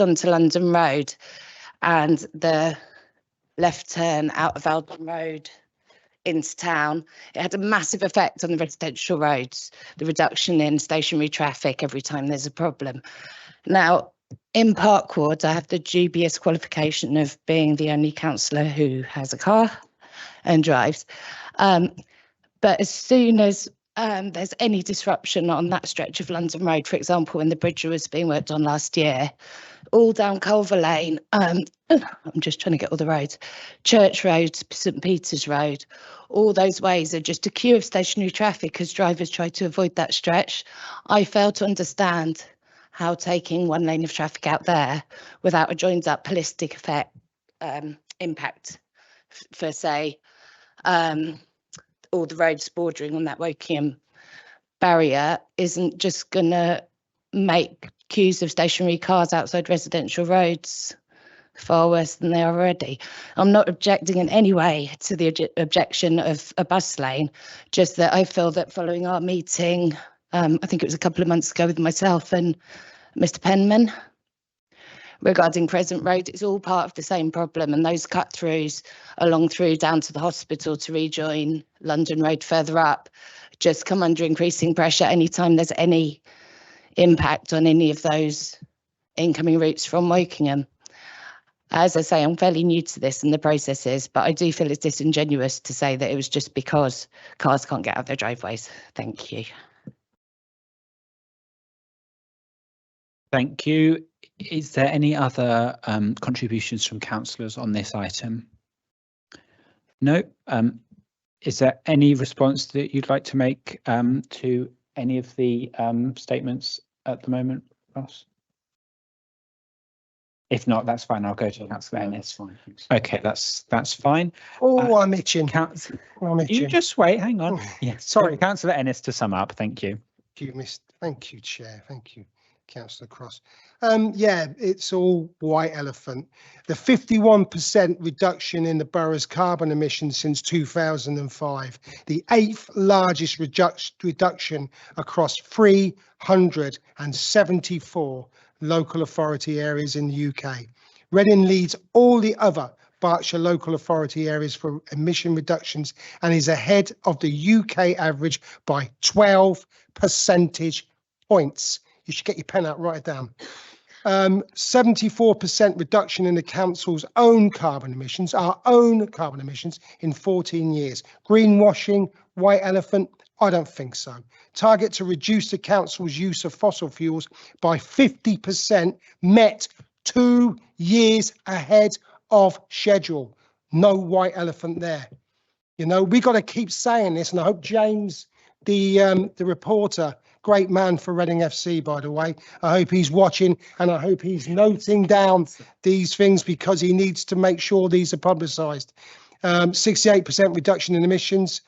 on to London Road, and the left turn out of Alden Road into town, it had a massive effect on the residential roads, the reduction in stationary traffic every time there's a problem. Now, in Park Ward, I have the dubious qualification of being the only councillor who has a car and drives. But as soon as there's any disruption on that stretch of London Road, for example, when the bridge was being worked on last year, all down Culver Lane, I'm just trying to get all the roads, Church Road, St Peter's Road, all those ways are just a queue of stationary traffic as drivers try to avoid that stretch. I fail to understand how taking one lane of traffic out there without a joined up holistic effect impact for, say, all the roads bordering on that Wokingham barrier isn't just going to make queues of stationary cars outside residential roads far worse than they are already. I'm not objecting in any way to the objection of a bus lane, just that I feel that following our meeting, I think it was a couple of months ago with myself and Mr Penman, regarding Crescent Road, it's all part of the same problem, and those cut throughs along through down to the hospital to rejoin London Road further up just come under increasing pressure anytime there's any impact on any of those incoming routes from Wokingham. As I say, I'm fairly new to this and the processes, but I do feel it's disingenuous to say that it was just because cars can't get out of their driveways. Thank you. Thank you. Is there any other contributions from councillors on this item? No. Is there any response that you'd like to make to any of the statements at the moment, Ross? If not, that's fine. I'll go to Councillor Ennis. Okay, that's fine. Oh, I'm itching. I'm itching. You just wait. Hang on. Yeah, sorry, Councillor Ennis to sum up. Thank you. Thank you, Chair. Thank you, Councillor Cross. Yeah, it's all white elephant. The 51% reduction in the borough's carbon emissions since 2005, the 8th largest reduction across 374 local authority areas in the UK. Reading leads all the other Berkshire local authority areas for emission reductions and is ahead of the UK average by 12 percentage points. You should get your pen out, write it down. 74% reduction in the council's own carbon emissions, our own carbon emissions in 14 years. Greenwashing, white elephant, I don't think so. Target to reduce the council's use of fossil fuels by 50%, met 2 years ahead of schedule. No white elephant there. You know, we got to keep saying this, and I hope James, the reporter, great man for Reading FC, by the way. I hope he's watching and I hope he's noting down these things because he needs to make sure these are publicised. 68% reduction in emissions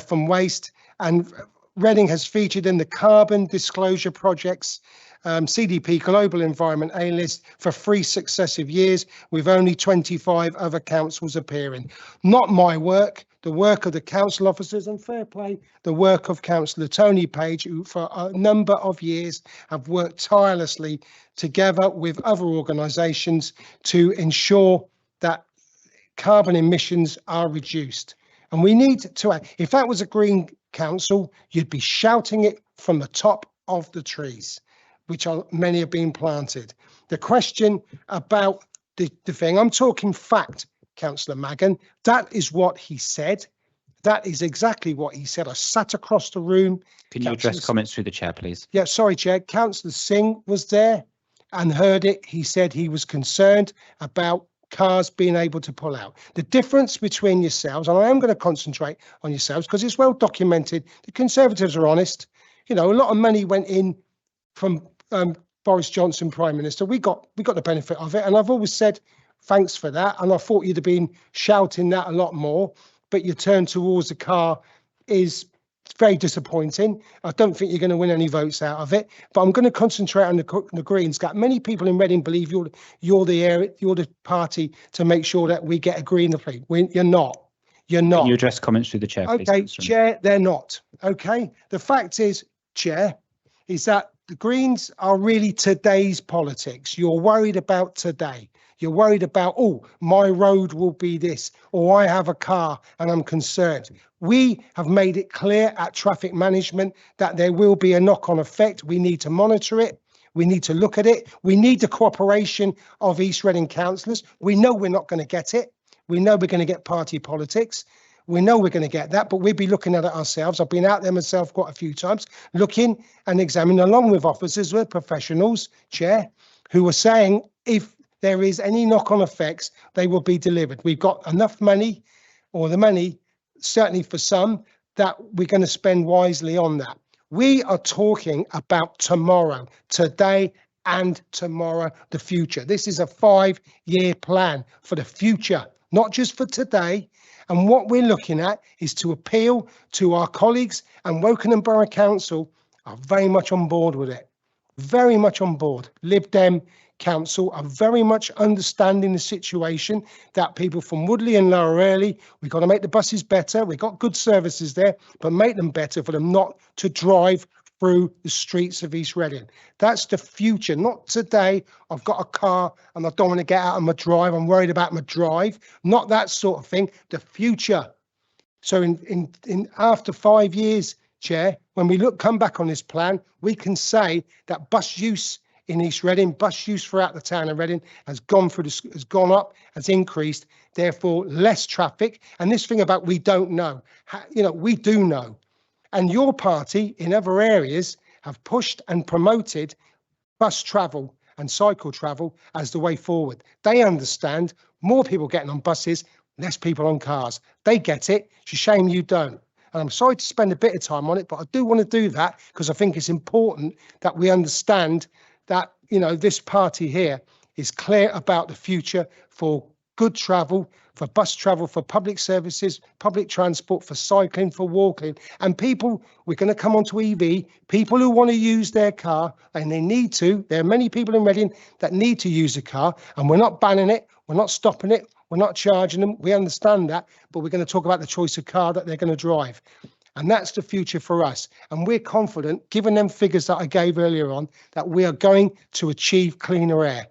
from waste, and Reading has featured in the Carbon Disclosure Project's CDP Global Environment A-list for 3 successive years, with only 25 other councils appearing. Not my work, the work of the council officers, and fair play, the work of Councillor Tony Page, who for a number of years have worked tirelessly together with other organisations to ensure that carbon emissions are reduced. And we need to act. If that was a Green Council, you'd be shouting it from the top of the trees, which many have been planted. The question about the thing, I'm talking fact, Councillor Magan. That is what he said. That is exactly what he said. I sat across the room. Can you address comments through the chair, please? Yeah, sorry, Chair. Councillor Singh was there and heard it. He said he was concerned about cars being able to pull out. The difference between yourselves, and I am going to concentrate on yourselves because it's well documented. The Conservatives are honest. You know, a lot of money went in from Boris Johnson, Prime Minister. We got the benefit of it, and I've always said thanks for that. And I thought you'd have been shouting that a lot more, but your turn towards the car is very disappointing. I don't think you're going to win any votes out of it. But I'm going to concentrate on the Greens. Got many people in Reading believe you're the party to make sure that we get a Green fleet. You're not. You're not. Can you address comments through the chair, please? Okay, Chair, they're not. Okay. The fact is, Chair, is that the Greens are really today's politics. You're worried about today. You're worried about, oh, my road will be this, or I have a car and I'm concerned. We have made it clear at traffic management that there will be a knock-on effect. We need to monitor it. We need to look at it. We need the cooperation of East Reading councillors. We know we're not going to get it. We know we're going to get party politics. We know we're going to get that, but we'll be looking at it ourselves. I've been out there myself quite a few times, looking and examining along with officers, with professionals, Chair, who are saying if there is any knock-on effects, they will be delivered. We've got enough money, or the money, certainly for some, that we're going to spend wisely on that. We are talking about tomorrow, today and tomorrow, the future. This is a 5-year plan for the future, not just for today. And what we're looking at is to appeal to our colleagues, and Wokingham Borough Council are very much on board with it. Very much on board. Lib Dem Council are very much understanding the situation that people from Woodley and Lower Earley, we've got to make the buses better. We've got good services there, but make them better for them not to drive through the streets of East Reading. That's the future, not today. I've got a car and I don't want to get out of my drive. I'm worried about my drive, not that sort of thing. The future. So in after 5 years, Chair, when we come back on this plan, we can say that bus use in East Reading, bus use throughout the town of Reading has gone up, has increased, therefore less traffic. And this thing about we don't know, we do know. And your party in other areas have pushed and promoted bus travel and cycle travel as the way forward. They understand more people getting on buses, less people on cars. They get it. It's a shame you don't. And I'm sorry to spend a bit of time on it, but I do want to do that because I think it's important that we understand that, this party here is clear about the future for good travel, for bus travel, for public services, public transport, for cycling, for walking. And people, we're going to come on to EV, people who want to use their car, and they need to. There are many people in Reading that need to use a car, and we're not banning it, we're not stopping it, we're not charging them. We understand that, but we're going to talk about the choice of car that they're going to drive. And that's the future for us. And we're confident, given them figures that I gave earlier on, that we are going to achieve cleaner air.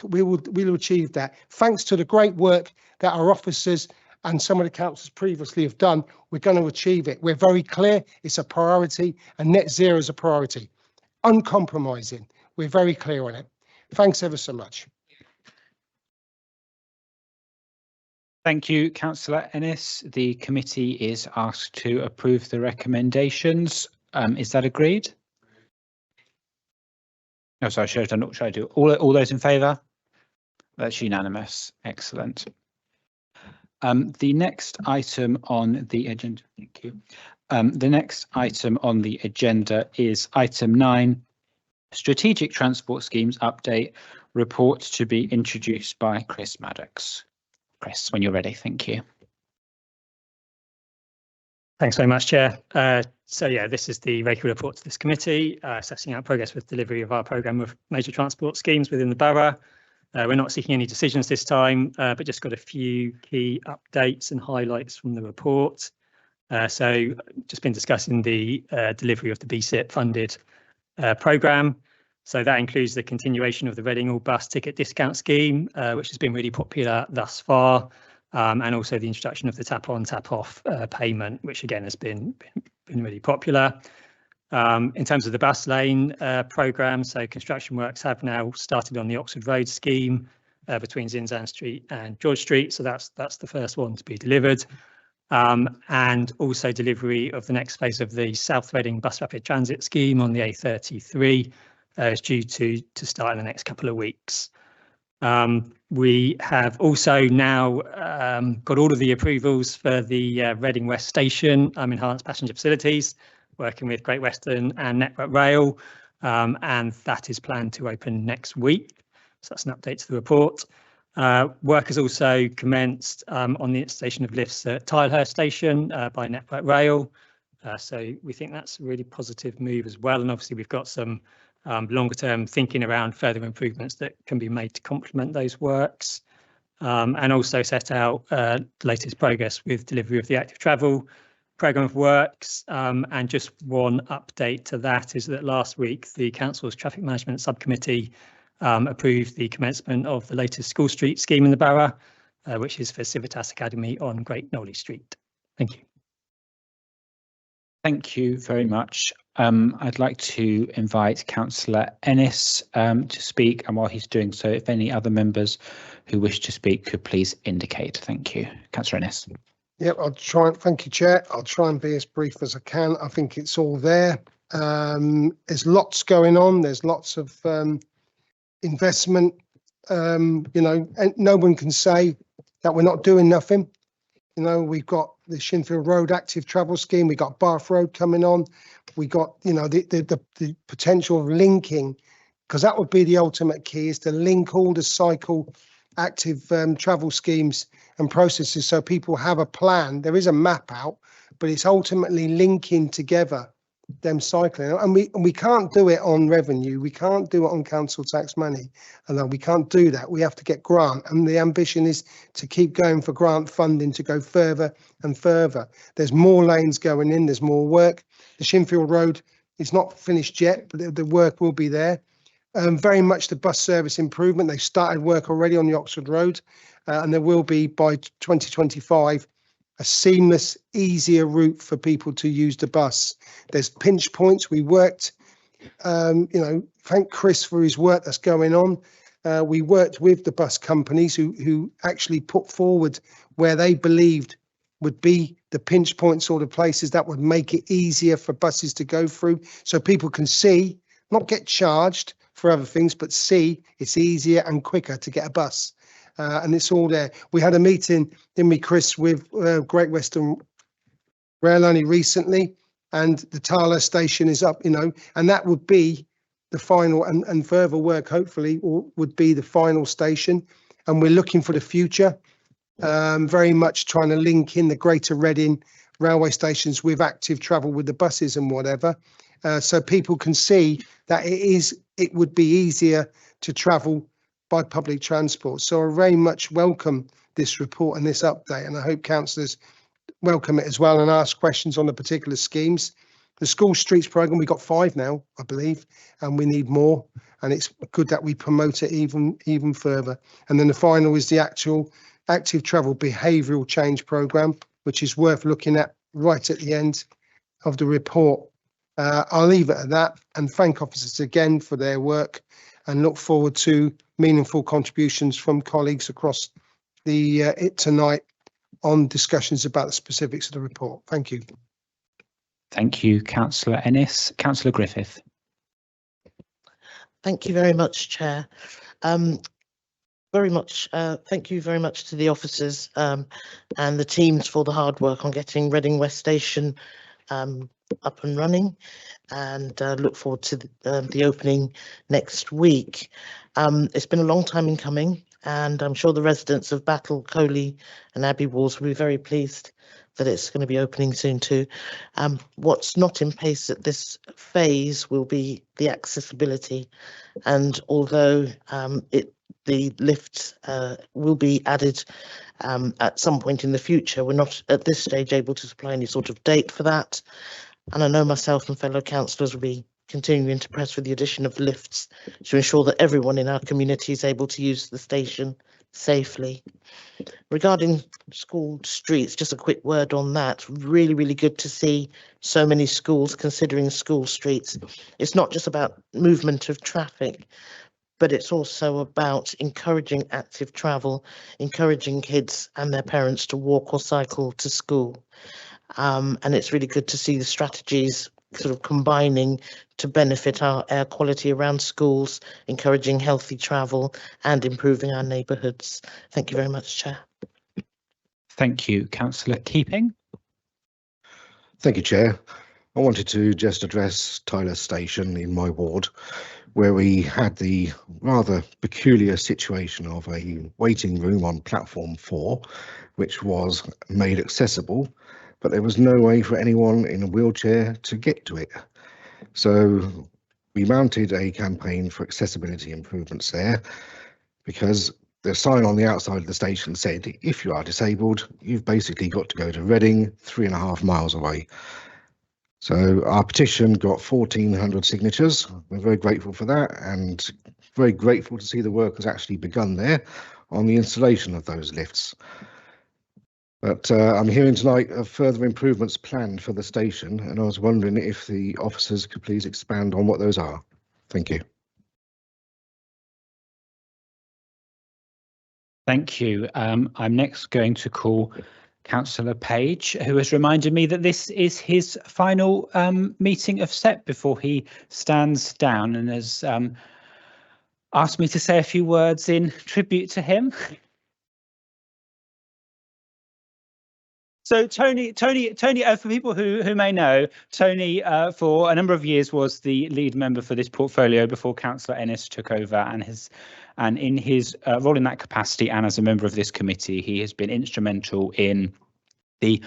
We will achieve that. Thanks to the great work that our officers and some of the councillors previously have done, we're going to achieve it. We're very clear it's a priority, and net zero is a priority. Uncompromising. We're very clear on it. Thanks ever so much. Thank you, Councillor Ennis. The committee is asked to approve the recommendations. Is that agreed? Oh, sorry, should I do all those in favour? That's unanimous. Excellent. The next item on the agenda, thank you, The next item on the agenda is item 9, Strategic Transport Schemes Update, report to be introduced by Chris Maddox. Chris, when you're ready, thank you. Thanks very much, Chair. So yeah, this is the regular report to this committee, assessing our progress with delivery of our programme of major transport schemes within the borough. We're not seeking any decisions this time, but just got a few key updates and highlights from the report. So just been discussing the delivery of the BSIP funded programme. So that includes the continuation of the Reading All Bus ticket discount scheme, which has been really popular thus far, and also the introduction of the tap on, tap off payment, which again has been really popular. In terms of the bus lane programme, so construction works have now started on the Oxford Road scheme between Zinzan Street and George Street. So that's the first one to be delivered. And also delivery of the next phase of the South Reading Bus Rapid Transit scheme on the A33 is due to start in the next couple of weeks. We have also now got all of the approvals for the Reading West Station enhanced passenger facilities, working with Great Western and Network Rail, and that is planned to open next week. So that's an update to the report. Work has also commenced on the installation of lifts at Tilehurst Station by Network Rail. So we think that's a really positive move as well. And obviously we've got some longer term thinking around further improvements that can be made to complement those works. And also set out the latest progress with delivery of the active travel programme of works. And just one update to that is that last week the Council's Traffic Management Subcommittee approved the commencement of the latest School Street scheme in the borough, which is for Civitas Academy on Great Knowley Street. Thank you. Thank you very much. I'd like to invite Councillor Ennis to speak, and while he's doing so, if any other members who wish to speak could please indicate. Thank you. Councillor Ennis. Yep, I'll try and thank you, Chair. I'll try and be as brief as I can. I think it's all there. There's lots going on. There's lots of investment. You know, and no one can say that we're not doing nothing. You know, we've got the Shinfield Road active travel scheme. We got Bath Road coming on. We got, you know, the potential of linking, because that would be the ultimate key, is to link all the cycle active travel schemes and processes, so people have a plan. There is a map out, but it's ultimately linking together them cycling, and we can't do it on revenue. We can't do it on council tax money, and we can't do that. We have to get grant, and the ambition is to keep going for grant funding to go further and further. There's more lanes going in, there's more work. The Shinfield Road is not finished yet, but the work will be there. Very much the bus service improvement. They started work already on the Oxford Road, and there will be by 2025 a seamless, easier route for people to use the bus. There's pinch points. We worked, you know, thank Chris for his work that's going on. We worked with the bus companies who actually put forward where they believed would be the pinch points or the places that would make it easier for buses to go through, so people can see, not get charged for other things, but see it's easier and quicker to get a bus. And it's all there. We had a meeting, didn't we, Chris, with Great Western Rail only recently, and the Tilehurst Station is up, you know, and that would be the final, and further work hopefully would be the final station. And we're looking for the future, very much trying to link in the Greater Reading railway stations with active travel with the buses and whatever, so people can see that it would be easier to travel by public transport. So I very much welcome this report and this update, and I hope councillors welcome it as well and ask questions on the particular schemes. The School Streets programme, we've got 5 now, I believe, and we need more, and it's good that we promote it even further. And then the final is the actual active travel behavioural change programme, which is worth looking at right at the end of the report. I'll leave it at that and thank officers again for their work, and look forward to meaningful contributions from colleagues across it tonight on discussions about the specifics of the report. Thank you. Thank you, Councillor Ennis. Councillor Griffith. Thank you very much, Chair. Very much. Thank you very much to the officers and the teams for the hard work on getting Reading West Station up and running, and look forward to the opening next week. It's been a long time in coming, and I'm sure the residents of Battle, Coley and Abbey Walls will be very pleased that it's going to be opening soon too. What's not in place at this phase will be the accessibility, and although the lift will be added at some point in the future, we're not at this stage able to supply any sort of date for that. And I know myself and fellow councillors will be continuing to press for the addition of lifts to ensure that everyone in our community is able to use the station safely. Regarding school streets, just a quick word on that. Really, really good to see so many schools considering school streets. It's not just about movement of traffic, but it's also about encouraging active travel, encouraging kids and their parents to walk or cycle to school. And it's really good to see the strategies sort of combining to benefit our air quality around schools, encouraging healthy travel and improving our neighbourhoods. Thank you very much, Chair. Thank you, Councillor Keeping. Thank you, Chair. I wanted to just address Tyler Station in my ward, where we had the rather peculiar situation of a waiting room on platform 4, which was made accessible, but there was no way for anyone in a wheelchair to get to it. So we mounted a campaign for accessibility improvements there, because the sign on the outside of the station said, if you are disabled, you've basically got to go to Reading, 3.5 miles away. So our petition got 1,400 signatures. We're very grateful for that, and very grateful to see the work has actually begun there on the installation of those lifts. But I'm hearing tonight of further improvements planned for the station, and I was wondering if the officers could please expand on what those are. Thank you. Thank you. I'm next going to call Councillor Page, who has reminded me that this is his final meeting of SEP before he stands down, and has asked me to say a few words in tribute to him. So Tony, for people who may know, Tony for a number of years was the lead member for this portfolio before Councillor Ennis took over, and in his role in that capacity and as a member of this committee, he has been instrumental in the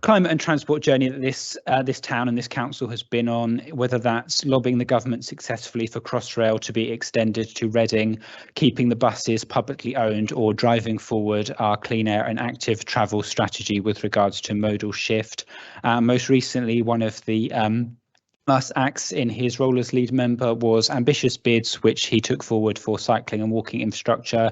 climate and transport journey that this town and this council has been on, whether that's lobbying the government successfully for Crossrail to be extended to Reading, keeping the buses publicly owned, or driving forward our clean air and active travel strategy with regards to modal shift. Most recently, one of the last acts in his role as lead member was ambitious bids, which he took forward for cycling and walking infrastructure,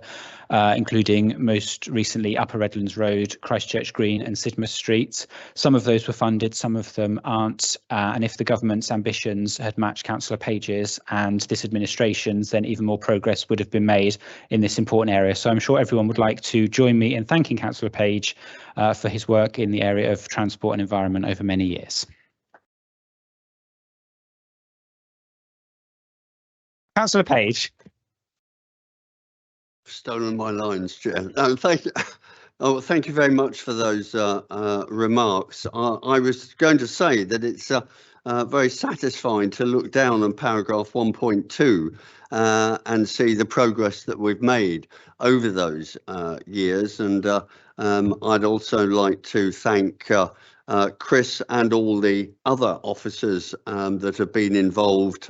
including most recently Upper Redlands Road, Christchurch Green and Sidmouth Street. Some of those were funded, some of them aren't. And if the government's ambitions had matched Councillor Page's and this administration's, then even more progress would have been made in this important area. So I'm sure everyone would like to join me in thanking Councillor Page for his work in the area of transport and environment over many years. Councillor Page. Stolen my lines, Chair. No, thank you. Oh, thank you very much for those remarks. I was going to say that it's very satisfying to look down on paragraph 1.2 and see the progress that we've made over those years. And I'd also like to thank Chris and all the other officers that have been involved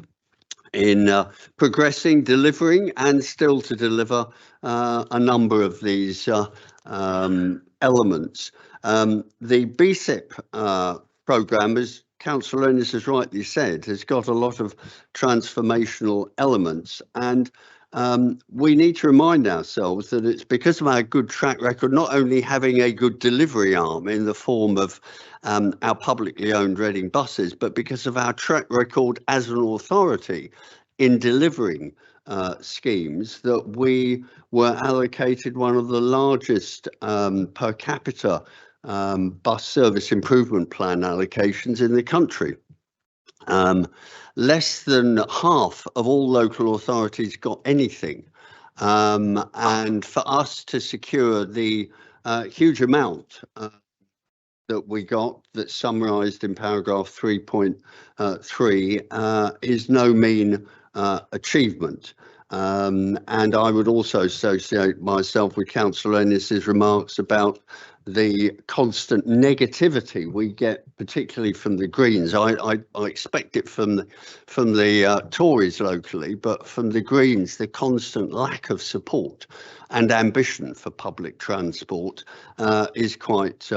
in progressing, delivering, and still to deliver a number of these elements. The BSIP programme, as Councillor Ennis has rightly said, has got a lot of transformational elements, and we need to remind ourselves that it's because of our good track record, not only having a good delivery arm in the form of our publicly owned Reading buses, but because of our track record as an authority in delivering schemes, that we were allocated one of the largest per capita bus service improvement plan allocations in the country. Less than half of all local authorities got anything, and for us to secure the huge amount that we got that's summarised in paragraph 3.3 is no mean achievement. And I would also associate myself with Councillor Ennis's remarks about the constant negativity we get, particularly from the Greens. I expect it from the Tories locally, but from the Greens, the constant lack of support and ambition for public transport is quite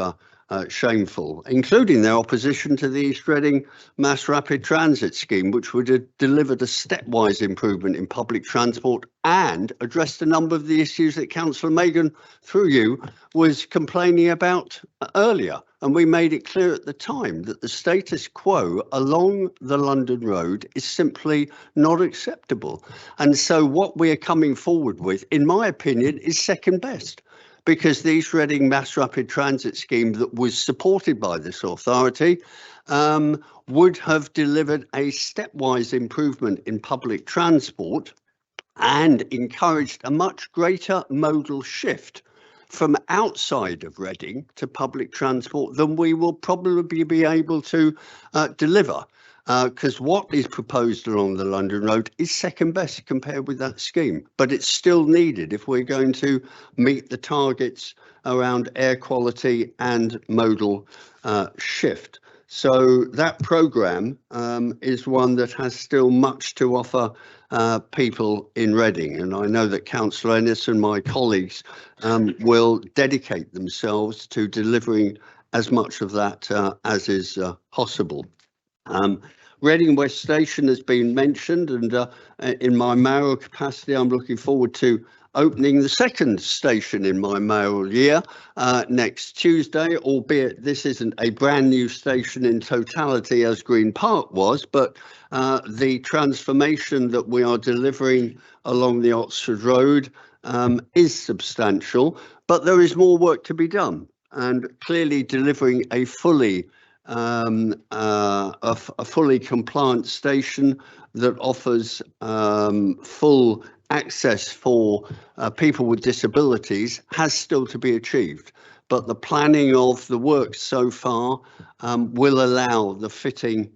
shameful, including their opposition to the East Reading Mass Rapid Transit scheme, which would have delivered a stepwise improvement in public transport and addressed a number of the issues that Councillor Megan, through you, was complaining about earlier. And we made it clear at the time that the status quo along the London Road is simply not acceptable. And so what we are coming forward with, in my opinion, is second best, because the East Reading Mass Rapid Transit scheme that was supported by this authority would have delivered a stepwise improvement in public transport and encouraged a much greater modal shift from outside of Reading to public transport than we will probably be able to deliver. Because what is proposed along the London Road is second best compared with that scheme, but it's still needed if we're going to meet the targets around air quality and modal shift. So that programme is one that has still much to offer people in Reading, and I know that Councillor Ennis and my colleagues will dedicate themselves to delivering as much of that as is possible. Reading West Station has been mentioned, and in my mayoral capacity, I'm looking forward to opening the second station in my mayoral year next Tuesday, albeit this isn't a brand new station in totality as Green Park was, but the transformation that we are delivering along the Oxford Road is substantial, but there is more work to be done, and clearly delivering a fully compliant station that offers full access for people with disabilities has still to be achieved. But the planning of the work so far will allow the fitting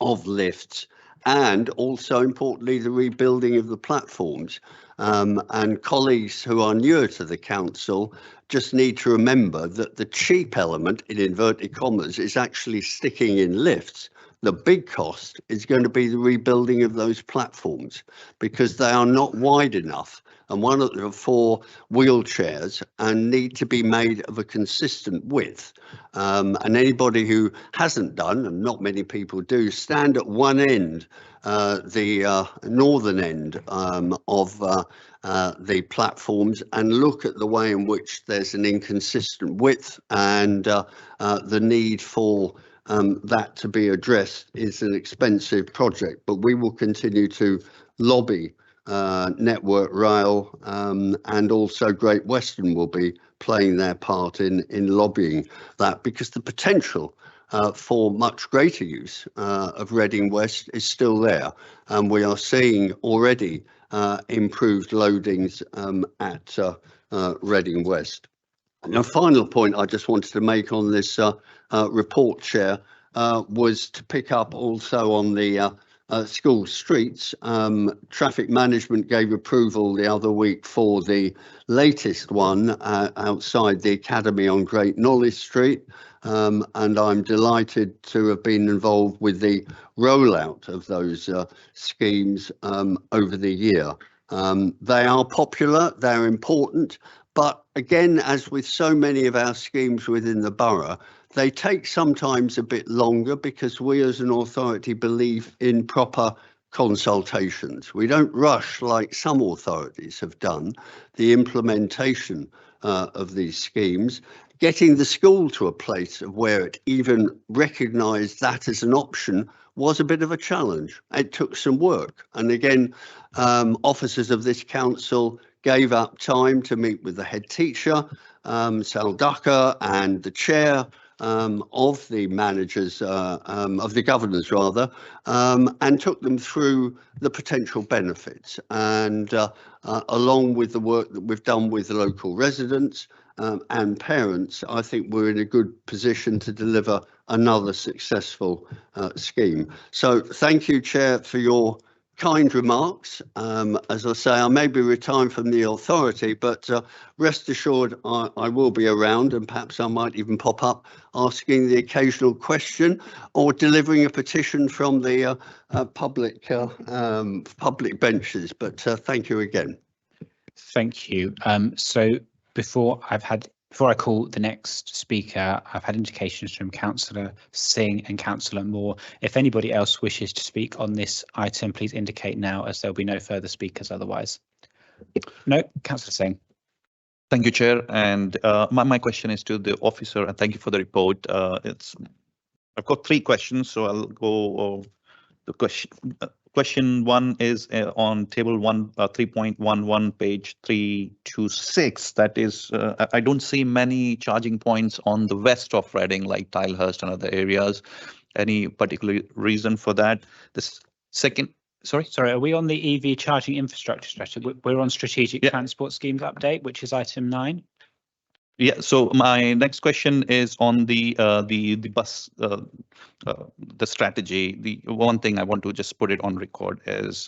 of lifts and also importantly the rebuilding of the platforms. And colleagues who are newer to the council just need to remember that the cheap element, in inverted commas, is actually sticking in lifts. The big cost is going to be the rebuilding of those platforms because they are not wide enough, and one of them for wheelchairs and need to be made of a consistent width. And anybody who hasn't done, and not many people do, stand at one end, the northern end of the platforms, and look at the way in which there's an inconsistent width, and the need for that to be addressed is an expensive project. But we will continue to lobby Network Rail, and also Great Western will be playing their part in lobbying that, because the potential for much greater use of Reading West is still there, and we are seeing already improved loadings at Reading West. And a final point I just wanted to make on this report, Chair, was to pick up also on the school streets. Traffic management gave approval the other week for the latest one outside the Academy on Great Knowledge Street, and I'm delighted to have been involved with the rollout of those schemes over the year. They are popular, they're important, but again, as with so many of our schemes within the borough, they take sometimes a bit longer because we as an authority believe in proper consultations. We don't rush like some authorities have done the implementation of these schemes. Getting the school to a place of where it even recognised that as an option was a bit of a challenge. It took some work. And again, officers of this council gave up time to meet with the head teacher, Sal Ducker, and the chair of the managers, of the governors rather, and took them through the potential benefits. And along with the work that we've done with the local residents and parents, I think we're in a good position to deliver another successful scheme. So thank you, Chair, for your kind remarks. As I say, I may be retiring from the authority, but rest assured I will be around, and perhaps I might even pop up asking the occasional question or delivering a petition from the public benches. But thank you again. Thank you. So before I call the next speaker, I've had indications from Councillor Singh and Councillor Moore. If anybody else wishes to speak on this item, please indicate now, as there'll be no further speakers otherwise. No, Councillor Singh. Thank you, Chair. And my question is to the officer, and thank you for the report. I've got 3 questions, so I'll go the question. Question 1 is on table 3.11, page 326. That is, I don't see many charging points on the west of Reading, like Tilehurst and other areas. Any particular reason for that? This second, sorry, are we on the EV charging infrastructure strategy? We're on strategic transport schemes update, which is item 9. Yeah, so my next question is on the bus, the strategy. The one thing I want to just put it on record is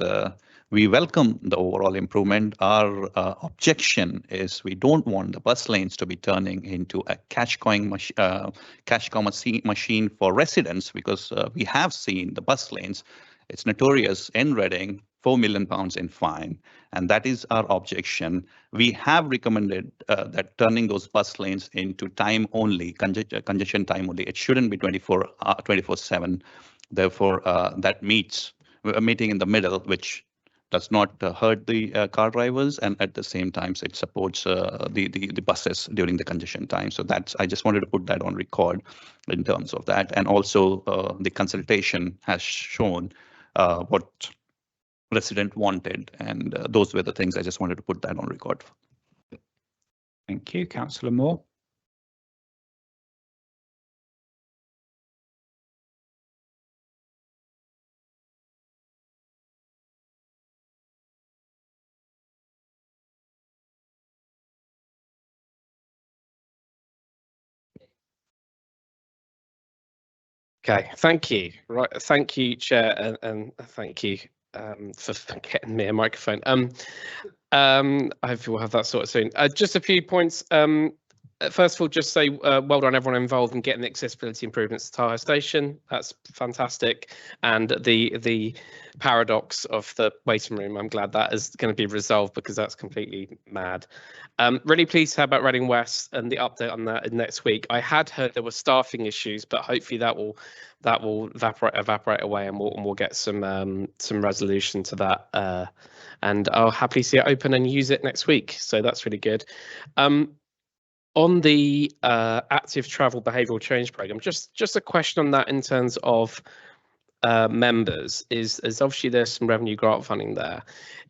we welcome the overall improvement. Our objection is we don't want the bus lanes to be turning into a cash cow machine for residents, because we have seen the bus lanes. It's notorious in Reading, £4 million in fine, and that is our objection. We have recommended that turning those bus lanes into time only, congestion time only. It shouldn't be 24/7. Therefore, that meets a meeting in the middle, which does not hurt the car drivers, and at the same time it supports the buses during the congestion time. So I just wanted to put that on record in terms of that. And also the consultation has shown what resident wanted, and those were the things I just wanted to put that on record. Thank you, Councillor Moore. Okay, thank you. Right, thank you, Chair, and thank you for getting me a microphone. I hope we'll have that sorted soon. Just a few points. First of all, just say well done everyone involved in getting the accessibility improvements to Tilehurst Station. That's fantastic. And the paradox of the waiting room, I'm glad that is going to be resolved, because that's completely mad. Really pleased to hear about Reading West and the update on that next week. I had heard there were staffing issues, but hopefully that will evaporate away, and we'll get some resolution to that. And I'll happily see it open and use it next week. So that's really good. On the active travel behavioural change programme, just a question on that in terms of members. Is obviously there's some revenue grant funding there.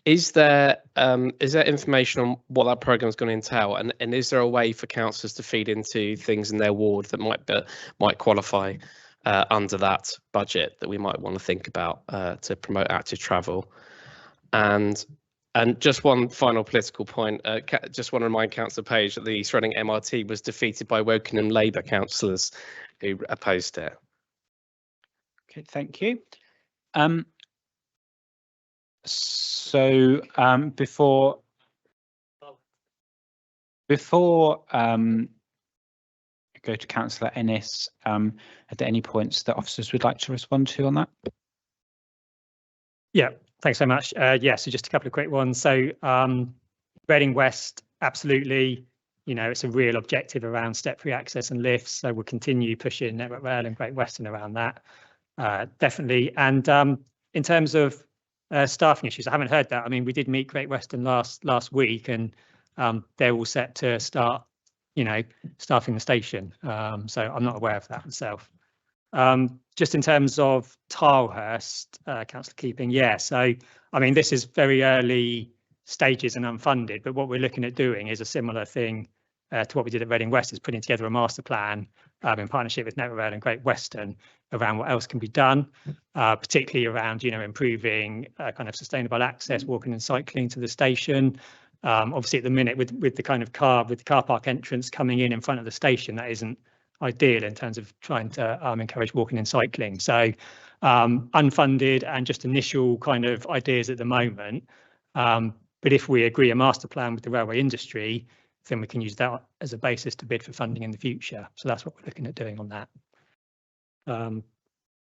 Is there information on what that programme is going to entail, and is there a way for councillors to feed into things in their ward that might qualify under that budget that we might want to think about to promote active travel? And just one final political point, just want to remind Councillor Page that the East Reading MRT was defeated by Wokingham Labour councillors who opposed it. Okay, thank you. So before I go to Councillor Ennis, are there any points that officers would like to respond to on that? Yeah, thanks so much. Yeah, so just a couple of quick ones. So Reading West, absolutely, it's a real objective around step-free access and lifts. So we'll continue pushing Network Rail and Great Western around that, definitely. And in terms of staffing issues, I haven't heard that. I mean, we did meet Great Western last week, and they're all set to start, staffing the station. So I'm not aware of that myself. Just in terms of Tilehurst, Councillor Keeping, yeah, so I mean, this is very early stages and unfunded, but what we're looking at doing is a similar thing to what we did at Reading West, is putting together a master plan in partnership with Network Rail and Great Western around what else can be done, particularly around, improving kind of sustainable access, walking and cycling to the station, Obviously, at the minute, with the kind of car park entrance coming in front of the station, that isn't ideal in terms of trying to encourage walking and cycling. So unfunded and just initial kind of ideas at the moment. But if we agree a master plan with the railway industry, then we can use that as a basis to bid for funding in the future. So that's what we're looking at doing on that.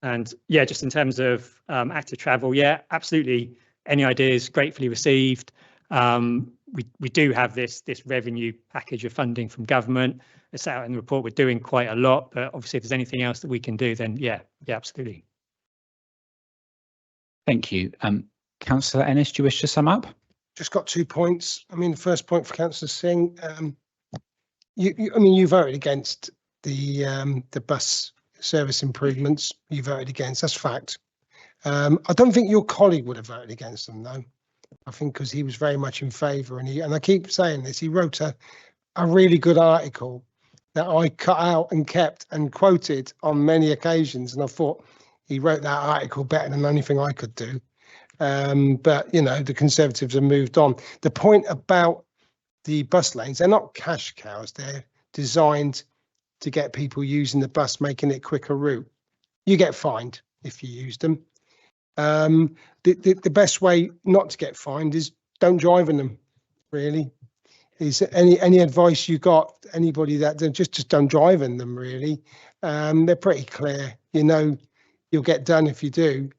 And yeah, just in terms of active travel, yeah, absolutely. Any ideas gratefully received. We do have this revenue package of funding from government. It's out in the report. We're doing quite a lot, but obviously if there's anything else that we can do, then yeah, absolutely. Thank you. Councillor Ennis, do you wish to sum up? Just got 2 points. I mean, the first point for Councillor Singh, you voted against the bus service improvements. You voted against, that's fact. I don't think your colleague would have voted against them though. I think because he was very much in favour, and I keep saying this, he wrote a really good article that I cut out and kept and quoted on many occasions, and I thought he wrote that article better than anything I could do. But you know, the Conservatives have moved on. The point about the bus lanes, they're not cash cows. They're designed to get people using the bus, making it a quicker route. You get fined if you use them. The best way not to get fined is don't drive in them. Really, is any advice you got? Anybody that just don't drive in them. Really, they're pretty clear. You know, you'll get done if you do.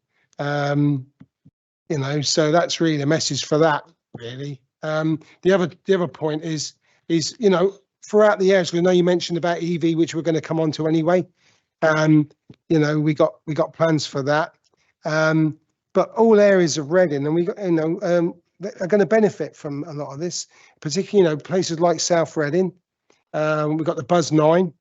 You know, so that's really the message for that. Really, the other point is you know, throughout the years, we know you mentioned about EV, which we're going to come on to anyway. You know, we got plans for that. But all areas of Reading, and we got, you know, are going to benefit from a lot of this, particularly, you know, places like South Reading. We've got the Buzz 9,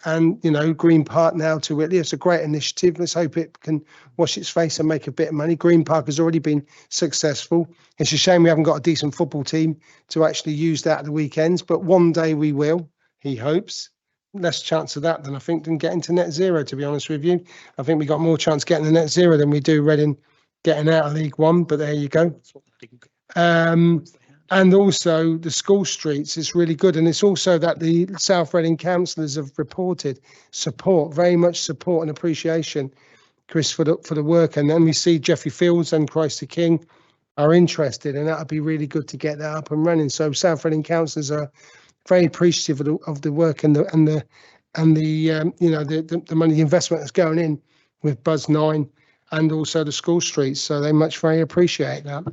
and, you know, Green Park now to Whitley. It's a great initiative. Let's hope it can wash its face and make a bit of money. Green Park has already been successful. It's a shame we haven't got a decent football team to actually use that at the weekends, but one day we will, he hopes. Less chance of that than I think than getting to net zero, to be honest with you. I think we got more chance getting to net zero than we do Reading getting out of League One, but there you go. And also the school streets is really good, and it's also that the South Reading councillors have reported support, very much support and appreciation, Chris, for the work. And then we see Jeffrey Fields and Christ the King are interested, and that would be really good to get that up and running. So South Reading councillors are very appreciative of the work and the you know, the money, the investment that's going in with Buzz 9 and also the school streets. So they very appreciate that.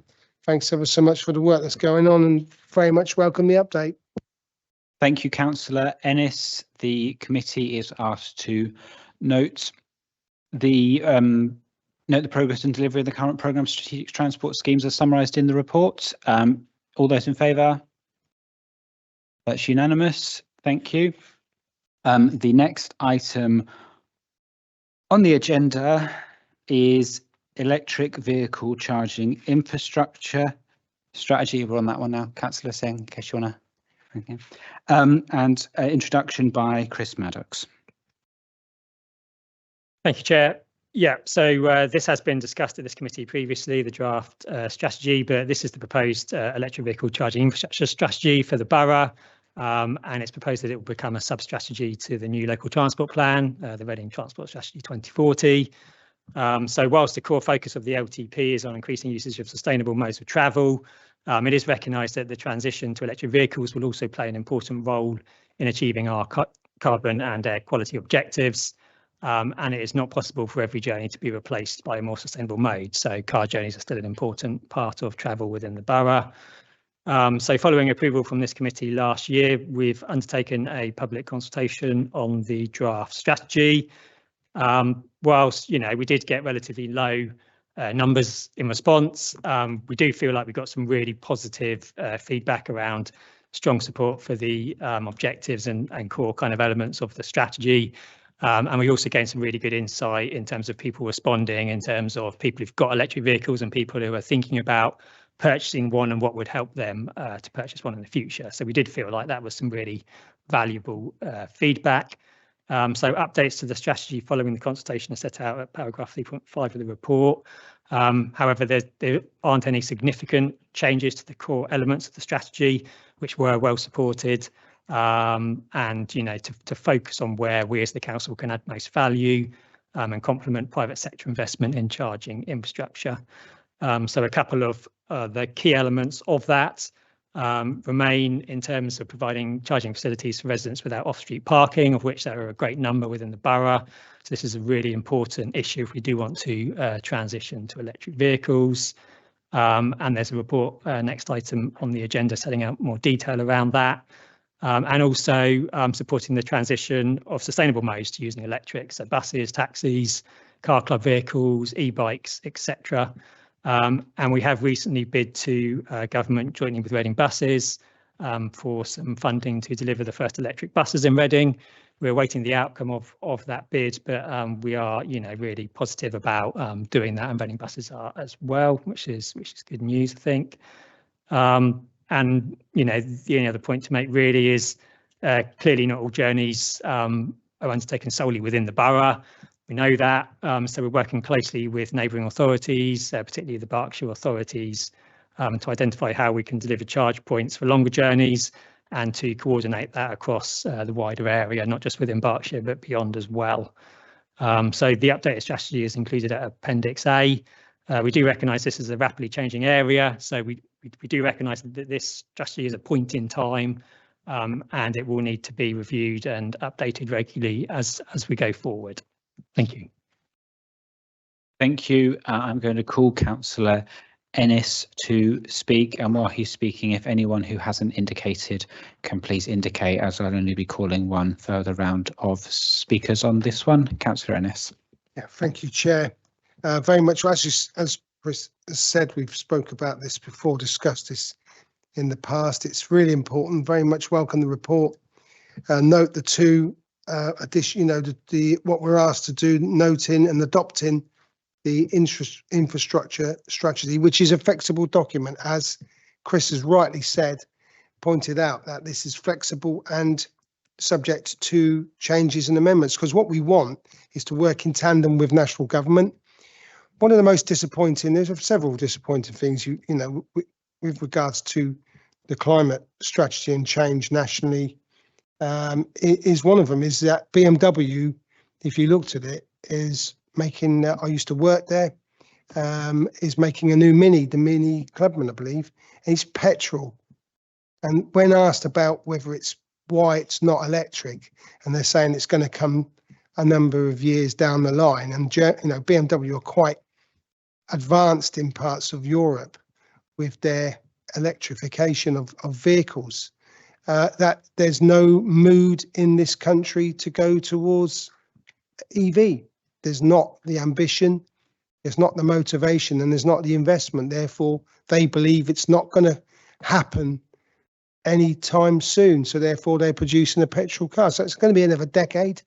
Thanks ever so much for the work that's going on, and very much welcome the update. Thank you, Councillor Ennis. The committee is asked to note the progress and delivery of the current programme strategic transport schemes as summarised in the report. All those in favour? That's unanimous. Thank you. The next item on the agenda is electric vehicle charging infrastructure strategy. We're on that one now. Councillor Singh, in case you want to. Okay. And introduction by Chris Maddox. Thank you, Chair. Yeah, so this has been discussed at this committee previously, the draft strategy, but this is the proposed electric vehicle charging infrastructure strategy for the borough. And it's proposed that it will become a sub-strategy to the new local transport plan, the Reading Transport Strategy 2040. So whilst the core focus of the LTP is on increasing usage of sustainable modes of travel, it is recognised that the transition to electric vehicles will also play an important role in achieving our carbon and air quality objectives. And it is not possible for every journey to be replaced by a more sustainable mode. So car journeys are still an important part of travel within the borough. So following approval from this committee last year, we've undertaken a public consultation on the draft strategy. Whilst, you know, we did get relatively low numbers in response, we do feel like we got some really positive feedback around strong support for the objectives and core kind of elements of the strategy. And we also gained some really good insight in terms of people responding, in terms of people who've got electric vehicles and people who are thinking about purchasing one and what would help them to purchase one in the future. So we did feel like that was some really valuable feedback. So updates to the strategy following the consultation are set out at paragraph 3.5 of the report. However, there aren't any significant changes to the core elements of the strategy, which were well supported, and to focus on where we as the council can add most value and complement private sector investment in charging infrastructure. So a couple of the key elements of that remain in terms of providing charging facilities for residents without off-street parking, of which there are a great number within the borough. So this is a really important issue if we do want to transition to electric vehicles. And there's a report, next item on the agenda, setting out more detail around that. And also supporting the transition of sustainable modes to using electric, so buses, taxis, car club vehicles, e-bikes, etc. And we have recently bid to government jointly with Reading Buses for some funding to deliver the first electric buses in Reading. We're awaiting the outcome of that bid, but we are, really positive about doing that, and Reading Buses are as well, which is good news, I think. And the only other point to make really is clearly not all journeys are undertaken solely within the borough. We know that, so we're working closely with neighbouring authorities, particularly the Berkshire authorities, to identify how we can deliver charge points for longer journeys and to coordinate that across the wider area, not just within Berkshire, but beyond as well. So the updated strategy is included at Appendix A. We do recognise this is a rapidly changing area, so we do recognise that this strategy is a point in time, and it will need to be reviewed and updated regularly as we go forward. Thank you. Thank you. I'm going to call Councillor Ennis to speak, and while he's speaking, if anyone who hasn't indicated can please indicate, as I'll only be calling one further round of speakers on this one. Councillor Ennis. Yeah, thank you, Chair. Very much, as Chris has said, we've spoke about this before, discussed this in the past. It's really important. Very much welcome the report. Note the two addition, what we're asked to do, noting and adopting the infrastructure strategy, which is a flexible document, as Chris has rightly said, pointed out that this is flexible and subject to changes and amendments, because what we want is to work in tandem with national government. One of the most disappointing, there's several disappointing things, with regards to the climate strategy and change nationally, is one of them is that BMW, if you looked at it, is making, I used to work there, is making a new Mini, the Mini Clubman, I believe. It's petrol. And when asked about why it's not electric, and they're saying it's going to come a number of years down the line, and BMW are quite advanced in parts of Europe with their electrification of vehicles, that there's no mood in this country to go towards EV. There's not the ambition, there's not the motivation, and there's not the investment. Therefore, they believe it's not going to happen anytime soon. So therefore, they're producing a petrol car. So it's going to be another decade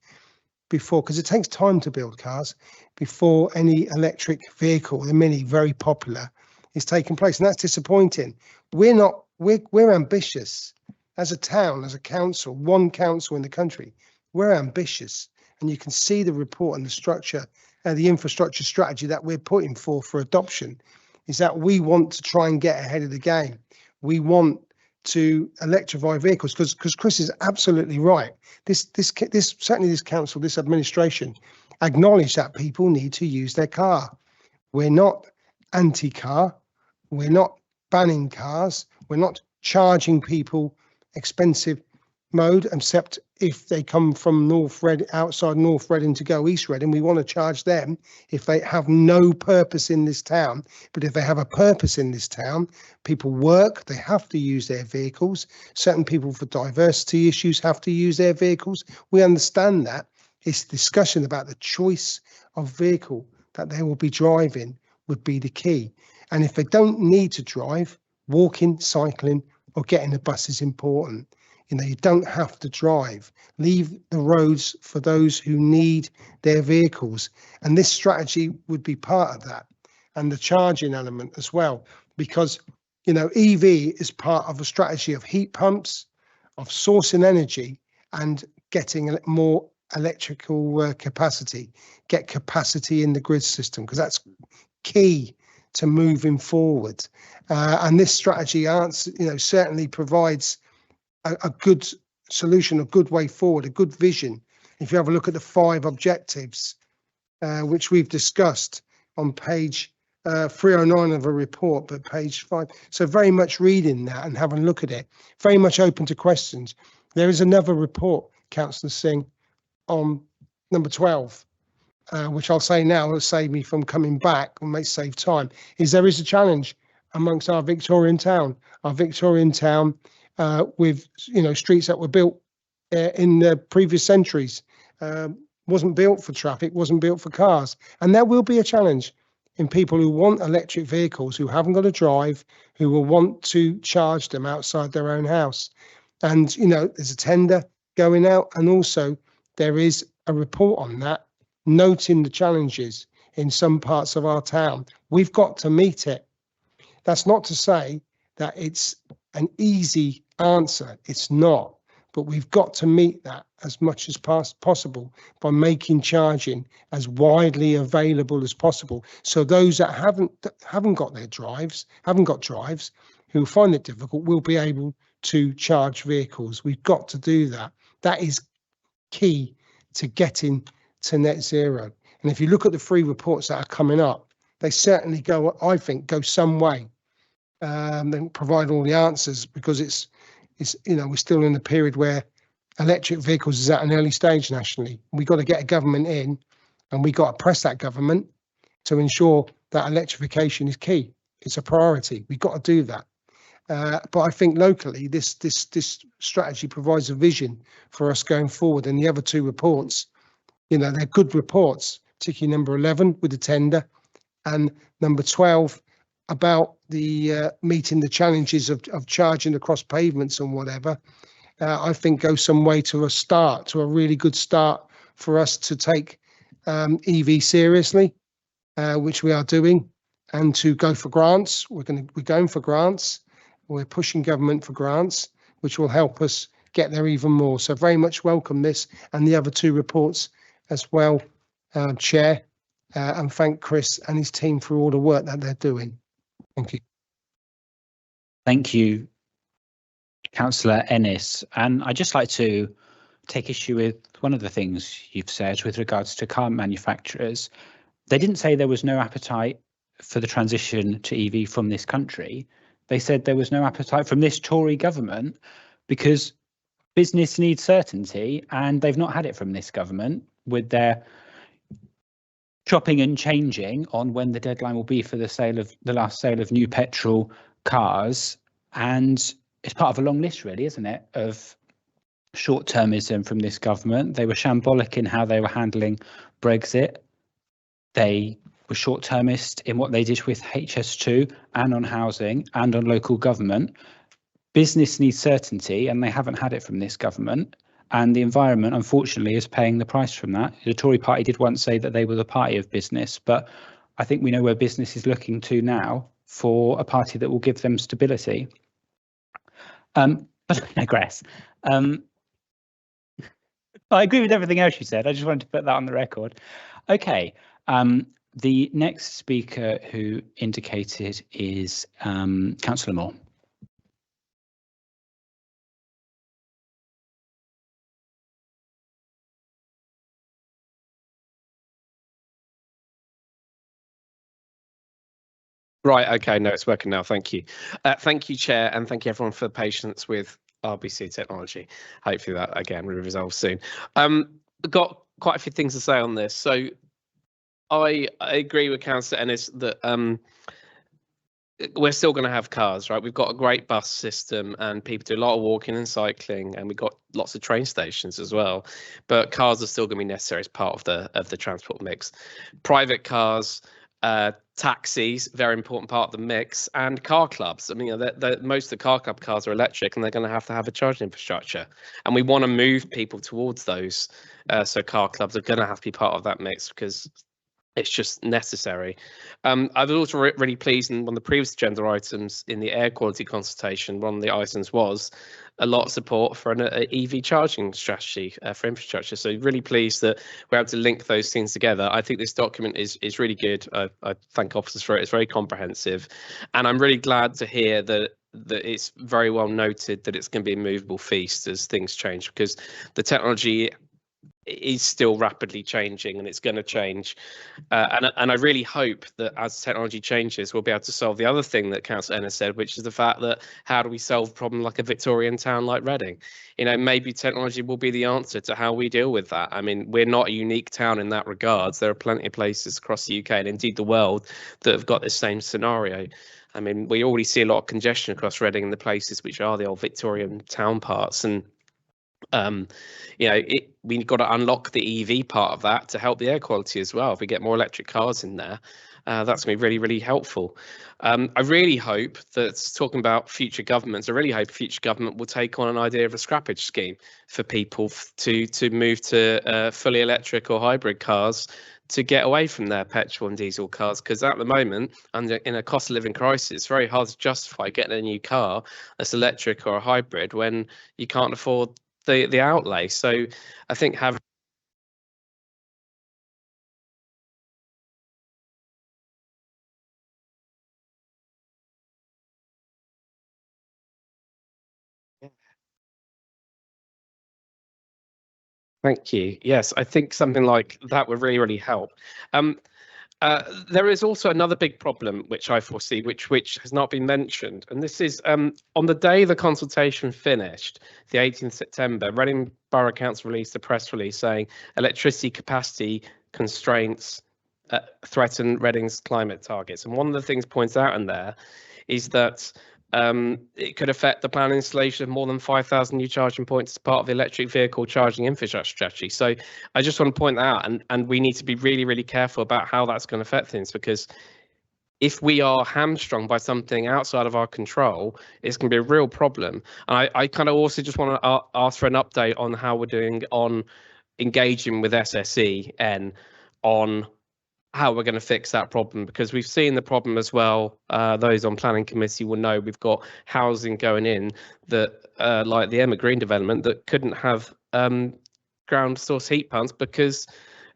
before, because it takes time to build cars, before any electric vehicle, the Mini, very popular, is taking place. And that's disappointing. We're ambitious as a town, as a council, one council in the country. We're ambitious. And you can see the report and the structure and the infrastructure strategy that we're putting for adoption, is that we want to try and get ahead of the game. We want to electrify vehicles, because Chris is absolutely right. This certainly this council, this administration, acknowledge that people need to use their car. We're not anti-car. We're not banning cars. We're not charging people expensive mode, except if they come from outside North Reading to go East Reading. We want to charge them if they have no purpose in this town. But if they have a purpose in this town, people work, they have to use their vehicles. Certain people for diversity issues have to use their vehicles. We understand that. It's discussion about the choice of vehicle that they will be driving would be the key. And if they don't need to drive, walking, cycling, or getting a bus is important. You don't have to drive. Leave the roads for those who need their vehicles. And this strategy would be part of that, and the charging element as well, because, EV is part of a strategy of heat pumps, of sourcing energy and getting more electrical capacity, get capacity in the grid system, because that's key to moving forward. And this strategy certainly provides a good solution, a good way forward, a good vision. If you have a look at the 5 objectives, which we've discussed on page 309 of a report, but page 5. So very much reading that and having a look at it, very much open to questions. There is another report, Councillor Singh, on number 12, which I'll say now will save me from coming back and may save time, is there is a challenge amongst our Victorian town. With streets that were built in the previous centuries, wasn't built for traffic, wasn't built for cars, and there will be a challenge in people who want electric vehicles, who haven't got a drive, who will want to charge them outside their own house. And there's a tender going out, and also there is a report on that noting the challenges in some parts of our town. We've got to meet it. That's not to say that it's an easy answer. It's not. But we've got to meet that as much as possible by making charging as widely available as possible. So those that haven't got drives, who find it difficult, will be able to charge vehicles. We've got to do that. That is key to getting to net zero. And if you look at the 3 reports that are coming up, they certainly go some way. And provide all the answers, because it's we're still in a period where electric vehicles is at an early stage nationally. We've got to get a government in, and we've got to press that government to ensure that electrification is key. It's a priority. We've got to do that. But I think locally, this strategy provides a vision for us going forward. And the other 2 reports, they're good reports, particularly number 11 with the tender, and number 12 about the meeting the challenges of charging across pavements and whatever. I think go some way to a really good start for us to take EV seriously, which we are doing, and to go for grants. We're going for grants. We're pushing government for grants, which will help us get there even more. So very much welcome this and the other 2 reports as well, Chair, and thank Chris and his team for all the work that they're doing. Thank you. Thank you, Councillor Ennis. And I'd just like to take issue with one of the things you've said with regards to car manufacturers. They didn't say there was no appetite for the transition to EV from this country. They said there was no appetite from this Tory government because business needs certainty, and they've not had it from this government with their chopping and changing on when the deadline will be for the last sale of new petrol cars. And it's part of a long list, really, isn't it, of short-termism from this government. They were shambolic in how they were handling Brexit. They were short-termist in what they did with HS2 and on housing and on local government. Business needs certainty, and they haven't had it from this government. And the environment, unfortunately, is paying the price from that. The Tory party did once say that they were the party of business, but I think we know where business is looking to now for a party that will give them stability. But I digress. I agree with everything else you said. I just wanted to put that on the record. Okay. The next speaker who indicated is Councillor Moore. Right, okay, no, it's working now, thank you. Thank you, Chair, and thank you everyone for patience with RBC technology. Hopefully that, again, will resolve soon. Got quite a few things to say on this. So I agree with Councillor Ennis that we're still going to have cars, right? We've got a great bus system and people do a lot of walking and cycling, and we've got lots of train stations as well. But cars are still going to be necessary as part of the transport mix. Private cars, taxis, very important part of the mix, and car clubs. I mean, most of the car club cars are electric, and they're going to have a charging infrastructure. And we want to move people towards those. So car clubs are going to have to be part of that mix, because It's just necessary. I was also really pleased in one of the previous agenda items in the air quality consultation. One of the items was a lot of support for an EV charging strategy for infrastructure. So really pleased that we're able to link those things together. I think this document is really good. I thank officers for it. It's very comprehensive, and I'm really glad to hear that it's very well noted that it's going to be a movable feast as things change, because the technology is still rapidly changing and it's going to change. And I really hope that as technology changes, we'll be able to solve the other thing that Councillor Ennis said, which is the fact that how do we solve a problem like a Victorian town like Reading? You know, maybe technology will be the answer to how we deal with that. I mean, we're not a unique town in that regards. There are plenty of places across the UK and indeed the world that have got this same scenario. I mean, we already see a lot of congestion across Reading in the places which are the old Victorian town parts, and you know, we've got to unlock the EV part of that to help the air quality as well. If we get more electric cars in there, that's going to be really, really helpful. I really hope that, talking about future governments, I really hope future government will take on an idea of a scrappage scheme for people to move to fully electric or hybrid cars to get away from their petrol and diesel cars, because at the moment, in a cost of living crisis, it's very hard to justify getting a new car that's electric or a hybrid when you can't afford the outlay. So I think having Thank you. Yes, I think something like that would really, really help. There is also another big problem which I foresee, which has not been mentioned, and this is on the day the consultation finished, the 18th September, Reading Borough Council released a press release saying electricity capacity constraints threaten Reading's climate targets. And one of the things pointed out in there is that it could affect the planned installation of more than 5,000 new charging points as part of the electric vehicle charging infrastructure strategy. So I just want to point that out, and we need to be really, really careful about how that's going to affect things, because if we are hamstrung by something outside of our control, it's going to be a real problem. And I kind of also just want to ask for an update on how we're doing on engaging with SSEN on how we're going to fix that problem, because we've seen the problem as well. Those on planning committee will know we've got housing going in that like the Emma Green development that couldn't have ground source heat pumps because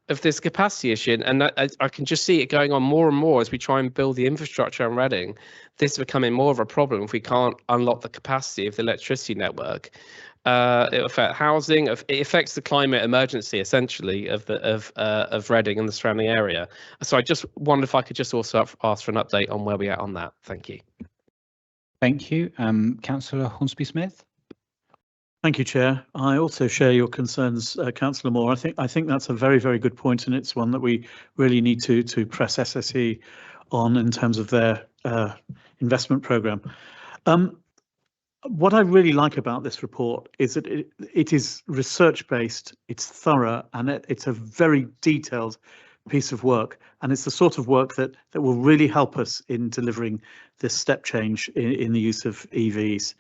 of this capacity issue, and I can just see it going on more and more as we try and build the infrastructure in Reading. This is becoming more of a problem if we can't unlock the capacity of the electricity network. It affects housing. It affects the climate emergency, essentially, of Reading and the surrounding area. So I just wondered if I could just also ask for an update on where we are on that. Thank you. Thank you, Councillor Hornsby-Smith. Thank you, Chair. I also share your concerns, Councillor Moore. I think that's a very, very good point, and it's one that we really need to press SSE on in terms of their investment programme. What I really like about this report is that it is research-based, it's thorough, and it's a very detailed piece of work. And it's the sort of work that will really help us in delivering this step change in the use of EVs.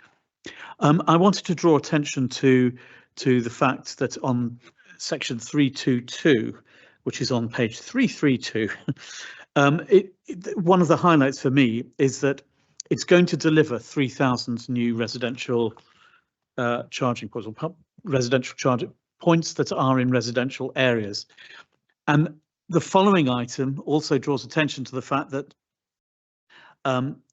I wanted to draw attention to the fact that on section 322, which is on page 332, one of the highlights for me is that it's going to deliver 3,000 new residential charging points, or residential charging points that are in residential areas. And the following item also draws attention to the fact that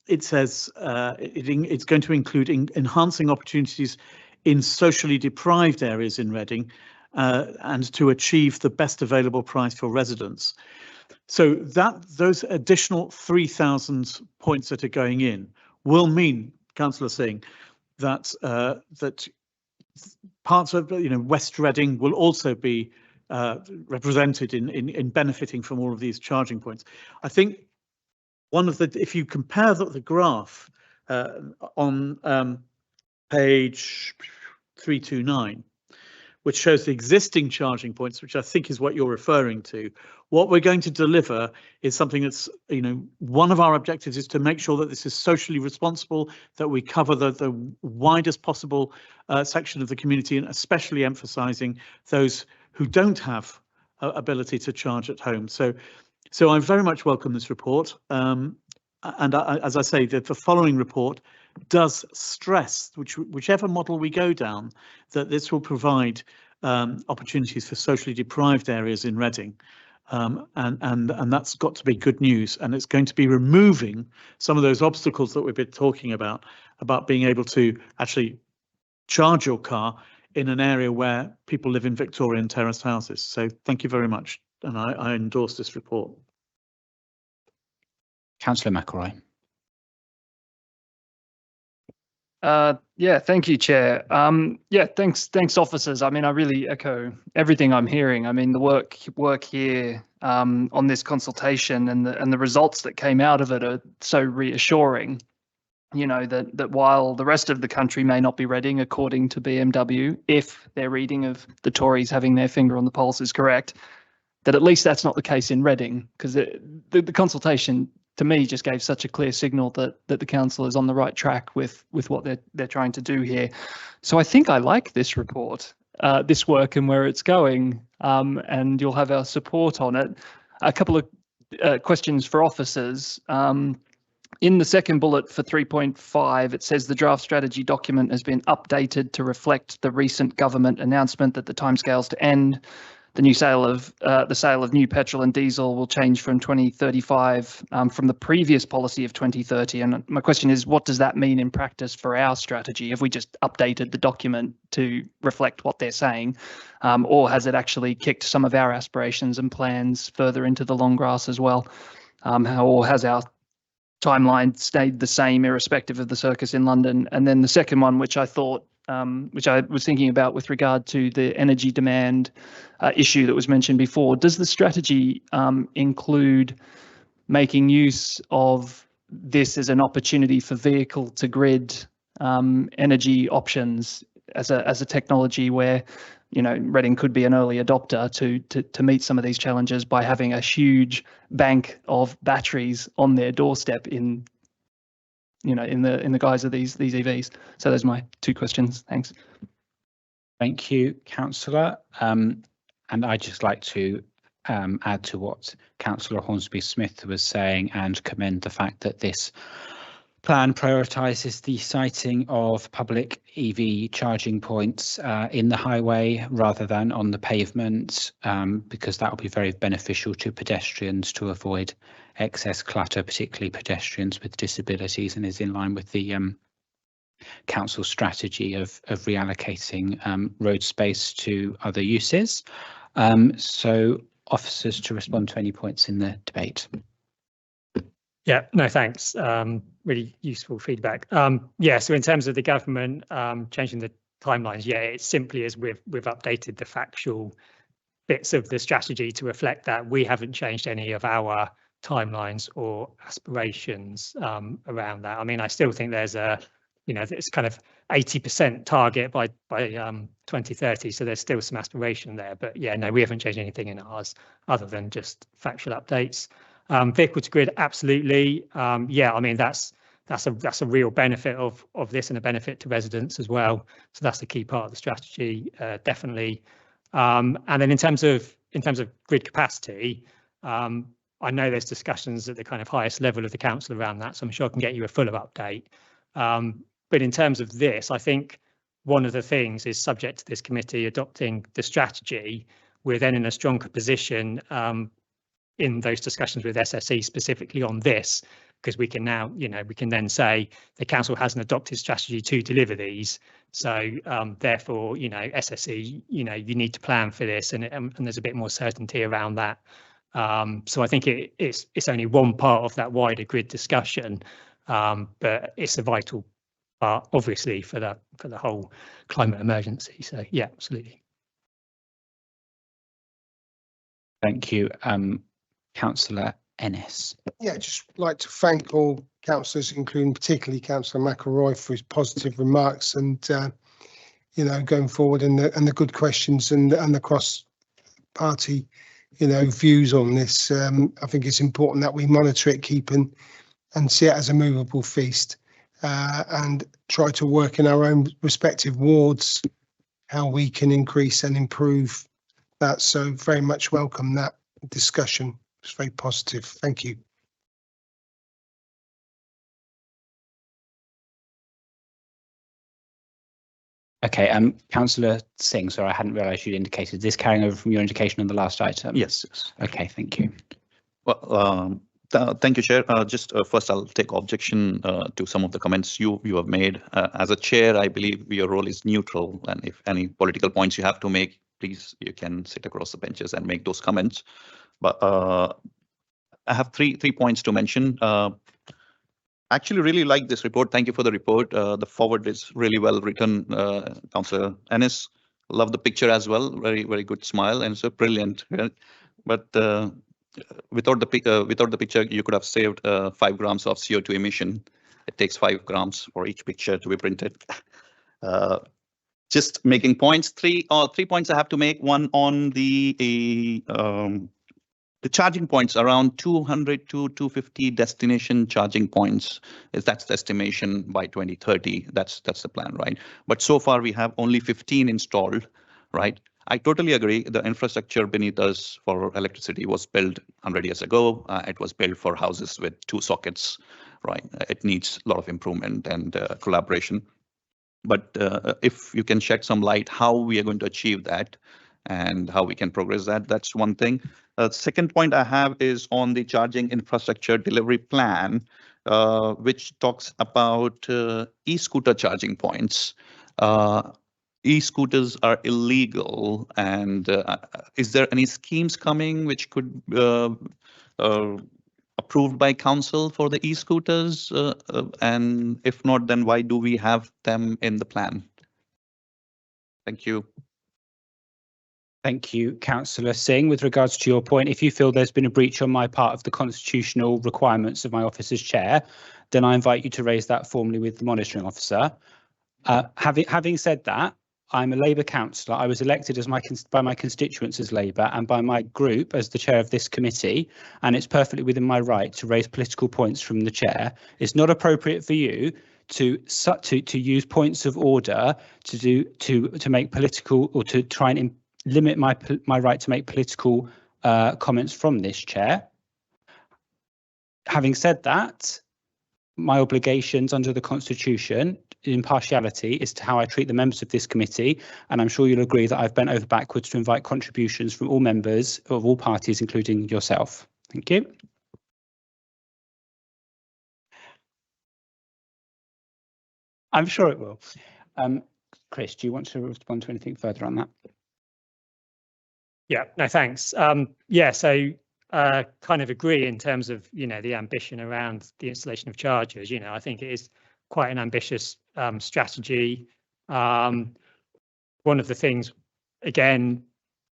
it says it's going to include enhancing opportunities in socially deprived areas in Reading and to achieve the best available price for residents. So those additional 3,000 points that are going in will mean, Councillor Singh, that that parts of West Reading will also be represented in benefiting from all of these charging points. I think if you compare the graph on page 329, which shows the existing charging points, which I think is what you're referring to. What we're going to deliver is something that's, one of our objectives is to make sure that this is socially responsible, that we cover the widest possible section of the community, and especially emphasising those who don't have ability to charge at home. So So I very much welcome this report. As I say, the following report does stress, whichever model we go down, that this will provide opportunities for socially deprived areas in Reading. And that's got to be good news, and it's going to be removing some of those obstacles that we've been talking about being able to actually charge your car in an area where people live in Victorian terraced houses. So thank you very much, and I endorse this report. Councillor McElroy. Yeah, thank you, Chair. Yeah, thanks, officers. I mean, I really echo everything I'm hearing. I mean, the work here on this consultation and the results that came out of it are so reassuring. You know, that while the rest of the country may not be Reading, according to BMW, if their reading of the Tories having their finger on the pulse is correct, that at least that's not the case in Reading, because the consultation to me just gave such a clear signal that the council is on the right track with what they're trying to do here. So I think I like this report, this work and where it's going, and you'll have our support on it. A couple of questions for officers. In the second bullet for 3.5, it says the draft strategy document has been updated to reflect the recent government announcement that the timescales to end the sale of new petrol and diesel will change from 2035 from the previous policy of 2030. And my question is, what does that mean in practice for our strategy? Have we just updated the document to reflect what they're saying, or has it actually kicked some of our aspirations and plans further into the long grass as well? Or has our timeline stayed the same irrespective of the circus in London? And then the second one, which I was thinking about with regard to the energy demand issue that was mentioned before, does the strategy include making use of this as an opportunity for vehicle to grid energy options as a technology where, you know, Reading could be an early adopter to meet some of these challenges by having a huge bank of batteries on their doorstep in the guise of these EVs? So those are my two questions. Thanks. Thank you, Councillor. And I'd just like to add to what Councillor Hornsby-Smith was saying and commend the fact that this plan prioritises the siting of public EV charging points in the highway rather than on the pavement, because that will be very beneficial to pedestrians to avoid excess clutter, particularly pedestrians with disabilities, and is in line with the council strategy of reallocating road space to other uses. So officers to respond to any points in the debate. Yeah, no, thanks. Really useful feedback. Yeah, so in terms of the government changing the timelines, yeah, it simply is we've updated the factual bits of the strategy to reflect that. We haven't changed any of our timelines or aspirations around that. I mean, I still think there's it's kind of 80% target by 2030, so there's still some aspiration there. But yeah, no, we haven't changed anything in ours other than just factual updates. Vehicle to grid, absolutely. Yeah, I mean that's a real benefit of this and a benefit to residents as well. So that's the key part of the strategy, definitely. And then in terms of grid capacity, I know there's discussions at the kind of highest level of the council around that, so I'm sure I can get you a fuller update. But in terms of this, I think one of the things is, subject to this committee adopting the strategy, we're then in a stronger position in those discussions with SSE specifically on this, because we can now, we can then say the council has an adopted strategy to deliver these. So therefore, SSE, you need to plan for this, and there's a bit more certainty around that. So I think it's only one part of that wider grid discussion, but it's a vital part, obviously, for the whole climate emergency. So yeah, absolutely. Thank you. Councillor Ennis. Yeah, just like to thank all councillors, including particularly Councillor McElroy, for his positive remarks and going forward, and the good questions and the cross-party views on this. I think it's important that we monitor it, keep and see it as a movable feast, and try to work in our own respective wards how we can increase and improve that. So very much welcome that discussion It's very positive. Thank you. Okay, Councillor Singh, sorry, I hadn't realised you'd indicated this, carrying over from your indication on the last item. Yes. Okay, thank you. Well, thank you, Chair. Just first, I'll take objection to some of the comments you have made. As a chair, I believe your role is neutral, and if any political points you have to make, please, you can sit across the benches and make those comments. But I have three points to mention. Actually really like this report. Thank you for the report. The forward is really well written, Councillor Ennis. Love the picture as well. Very, very good smile, and so brilliant. But without the picture, you could have saved 5 grams of CO2 emission. It takes 5 grams for each picture to be printed. Just making points. Three points I have to make. One on the charging points, around 200 to 250 destination charging points. That's the estimation by 2030. That's the plan, right? But so far we have only 15 installed, right? I totally agree. The infrastructure beneath us for electricity was built 100 years ago. It was built for houses with 2 sockets, right? It needs a lot of improvement and collaboration. But if you can shed some light how we are going to achieve that and how we can progress that, that's one thing. Second point I have is on the charging infrastructure delivery plan, which talks about e-scooter charging points. E-scooters are illegal, and is there any schemes coming which could approved by council for the e-scooters? And if not, then why do we have them in the plan? Thank you. Thank you, Councillor Singh. With regards to your point, if you feel there's been a breach on my part of the constitutional requirements of my office as chair, then I invite you to raise that formally with the monitoring officer. Having said that, I'm a Labour councillor. I was elected as by my constituents as Labour and by my group as the chair of this committee, and it's perfectly within my right to raise political points from the chair. It's not appropriate for you to use points of order to make political, or to try and limit my right to make political comments from this chair. Having said that, my obligations under the Constitution, impartiality, is to how I treat the members of this committee, and I'm sure you'll agree that I've bent over backwards to invite contributions from all members of all parties, including yourself. Thank you. I'm sure it will. Chris, do you want to respond to anything further on that? Yeah, no, thanks. Yeah, so kind of agree in terms of, the ambition around the installation of chargers. I think it is quite an ambitious strategy. One of the things, again,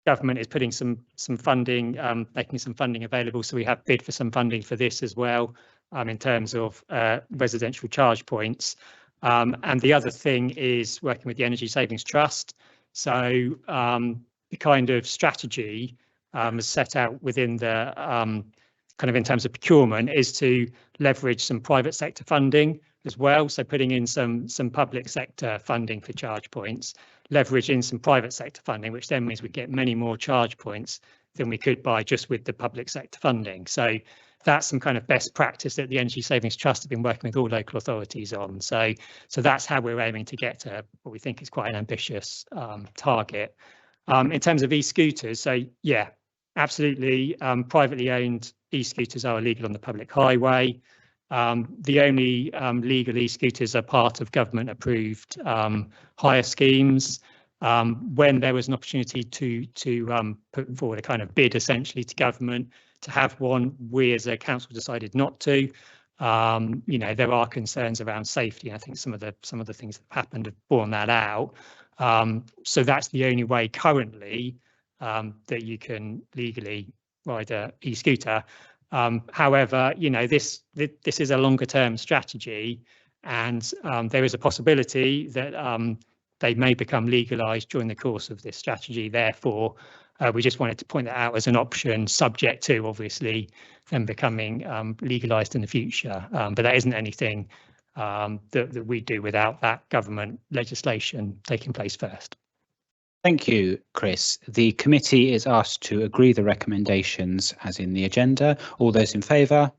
government is putting some funding, making some funding available. So we have bid for some funding for this as well, in terms of residential charge points. And the other thing is working with the Energy Savings Trust. So the kind of strategy is set out within the kind of in terms of procurement is to leverage some private sector funding as well. So putting in some public sector funding for charge points, leveraging some private sector funding, which then means we get many more charge points than we could buy just with the public sector funding. So that's some kind of best practice that the Energy Savings Trust have been working with all local authorities on. So that's how we're aiming to get to what we think is quite an ambitious target. In terms of e-scooters, so yeah, absolutely, privately owned e-scooters are illegal on the public highway. The only legal e-scooters are part of government approved hire schemes. When there was an opportunity to put forward a kind of bid essentially to government to have one, we as a council decided not to. There are concerns around safety. I think some of the things that have happened have borne that out. So that's the only way currently that you can legally ride a e-scooter. However, this is a longer term strategy, and there is a possibility that they may become legalised during the course of this strategy. Therefore, we just wanted to point that out as an option, subject to obviously them becoming legalised in the future. But that isn't anything that we do without that government legislation taking place first. Thank you, Chris. The committee is asked to agree the recommendations as in the agenda. All those in favour?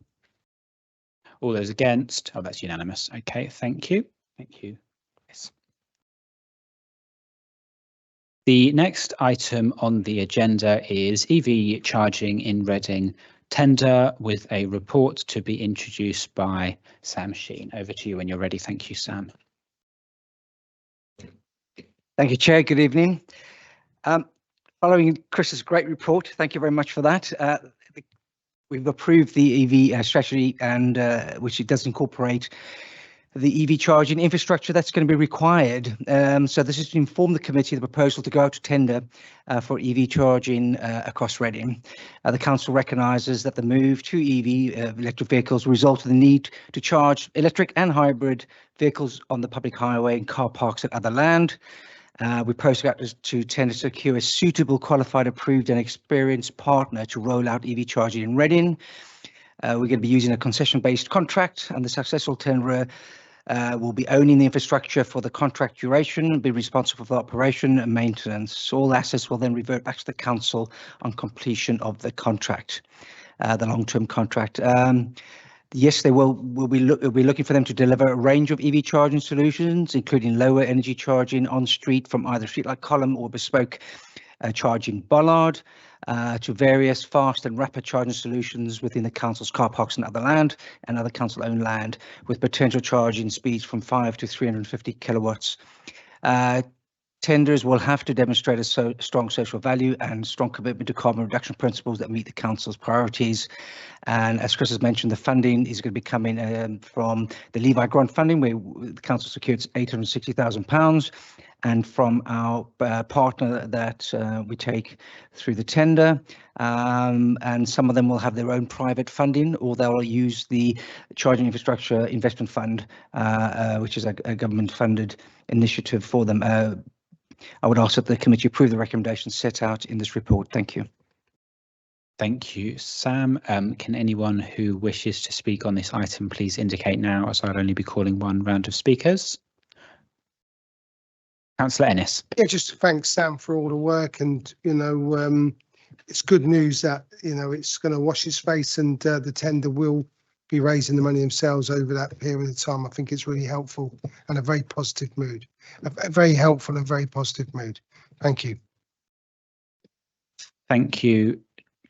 All those against? Oh, that's unanimous. Okay, thank you. Thank you, Chris. The next item on the agenda is EV charging in Reading tender, with a report to be introduced by Sam Sheen. Over to you when you're ready. Thank you, Sam. Thank you, Chair. Good evening. Following Chris's great report, thank you very much for that. We've approved the EV strategy, and which it does incorporate the EV charging infrastructure that's going to be required. So this is to inform the committee of the proposal to go out to tender for EV charging across Reading. The council recognises that the move to EV electric vehicles will result in the need to charge electric and hybrid vehicles on the public highway and car parks and other land. We posted out to tender to secure a suitable, qualified, approved and experienced partner to roll out EV charging in Reading. We're going to be using a concession-based contract, and the successful tenderer will be owning the infrastructure for the contract duration and be responsible for the operation and maintenance. All assets will then revert back to the council on completion of the contract, the long-term contract. Yes, they will be looking for them to deliver a range of EV charging solutions, including lower energy charging on street from either streetlight column or bespoke charging bollard, to various fast and rapid charging solutions within the council's car parks and other land and other council-owned land, with potential charging speeds from 5 to 350 kilowatts. Tenders will have to demonstrate a strong social value and strong commitment to carbon reduction principles that meet the council's priorities. And as Chris has mentioned, the funding is going to be coming from the Levi grant funding, where the council secured £860,000, and from our partner that we take through the tender. And some of them will have their own private funding, or they'll use the Charging Infrastructure Investment Fund, which is a government-funded initiative for them. I would ask that the committee approve the recommendations set out in this report. Thank you. Thank you, Sam. Can anyone who wishes to speak on this item please indicate now, as I'll only be calling one round of speakers. Councillor Ennis. Yeah, just to thank Sam for all the work, and it's good news that it's going to wash his face, and the tender will be raising the money themselves over that period of time. I think it's really helpful and a very positive mood, a very helpful and very positive mood. Thank you. Thank you,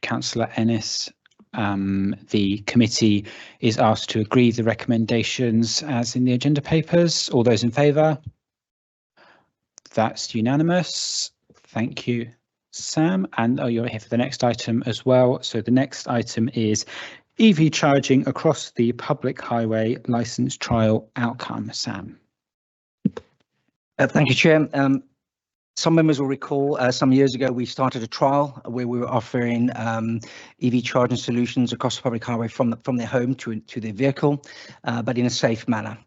Councillor Ennis. The committee is asked to agree the recommendations as in the agenda papers. All those in favour? That's unanimous. Thank you, Sam. And you're here for the next item as well. So the next item is EV charging across the public highway licence trial outcome. Sam. Thank you, Chair. Some members will recall some years ago we started a trial where we were offering EV charging solutions across the public highway from their home to their vehicle, but in a safe manner.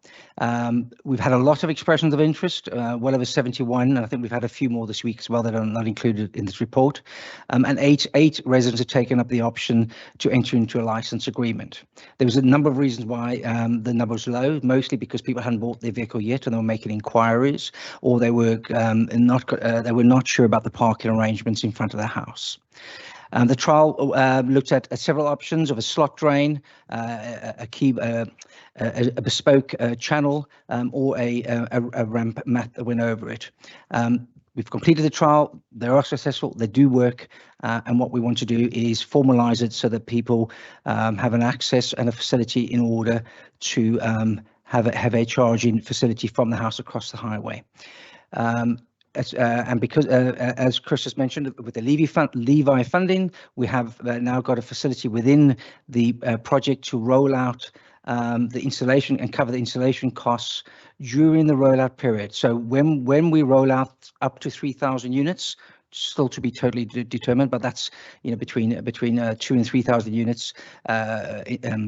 We've had a lot of expressions of interest, well over 71, and I think we've had a few more this week as well that are not included in this report. And eight residents have taken up the option to enter into a licence agreement. There was a number of reasons why the number was low, mostly because people hadn't bought their vehicle yet and they were making inquiries, or they were not sure about the parking arrangements in front of their house. The trial looked at several options of a slot drain, a bespoke channel, or a ramp mat that went over it. We've completed the trial. They are successful. They do work. And what we want to do is formalise it so that people have an access and a facility in order to have a charging facility from the house across the highway. And because, as Chris has mentioned, with the Levi funding, we have now got a facility within the project to roll out the installation and cover the installation costs during the rollout period. So when we roll out up to 3,000 units, still to be totally determined, but that's between 2,000 and 3,000 units,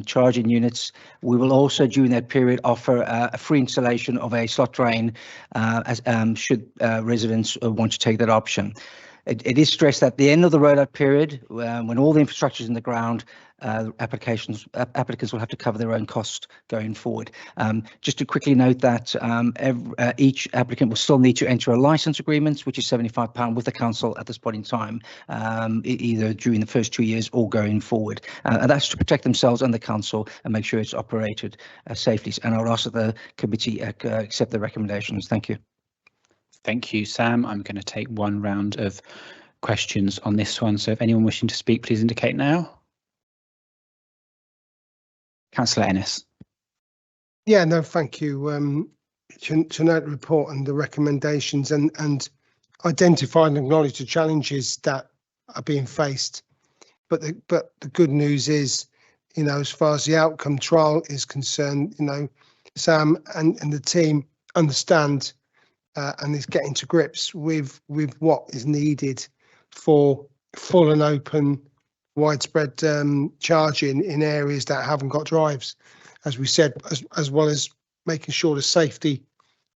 charging units. We will also during that period offer a free installation of a slot drain, as should residents want to take that option. It is stressed at the end of the rollout period, when all the infrastructure is in the ground, applicants will have to cover their own cost going forward. Just to quickly note that each applicant will still need to enter a license agreement, which is £75 with the council at this point in time, either during the first 2 years or going forward. And that's to protect themselves and the council and make sure it's operated safely. And I'll ask that the committee accept the recommendations. Thank you. Thank you, Sam. I'm going to take one round of questions on this one. So if anyone wishing to speak, please indicate now. Councillor Ennis. Yeah, no, thank you. To note the report and the recommendations and identify and acknowledge the challenges that are being faced. But the good news is, you know, as far as the outcome trial is concerned, you know, Sam and the team understand and is getting to grips with what is needed for full and open widespread charging in areas that haven't got drives, as we said, as well as making sure the safety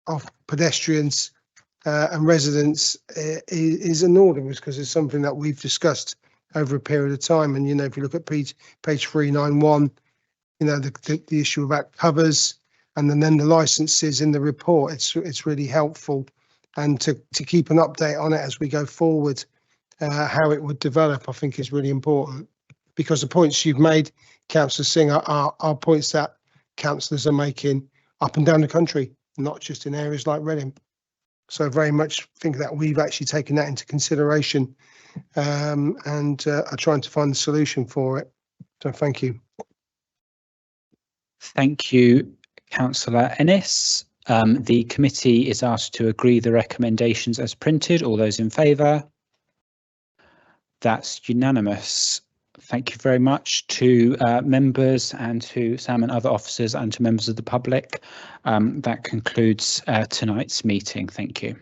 of pedestrians and residents is in order, because it's something that we've discussed over a period of time. And, you know, if you look at page 391, you know, the issue about covers and then the licenses in the report, it's really helpful. And to keep an update on it as we go forward, how it would develop, I think is really important, because the points you've made, Councillor Singh, are points that councillors are making up and down the country, not just in areas like Reading. So I very much think that we've actually taken that into consideration and are trying to find a solution for it. So thank you. Thank you, Councillor Ennis. The committee is asked to agree the recommendations as printed. All those in favour? That's unanimous. Thank you very much to members and to Sam and other officers and to members of the public. That concludes tonight's meeting. Thank you.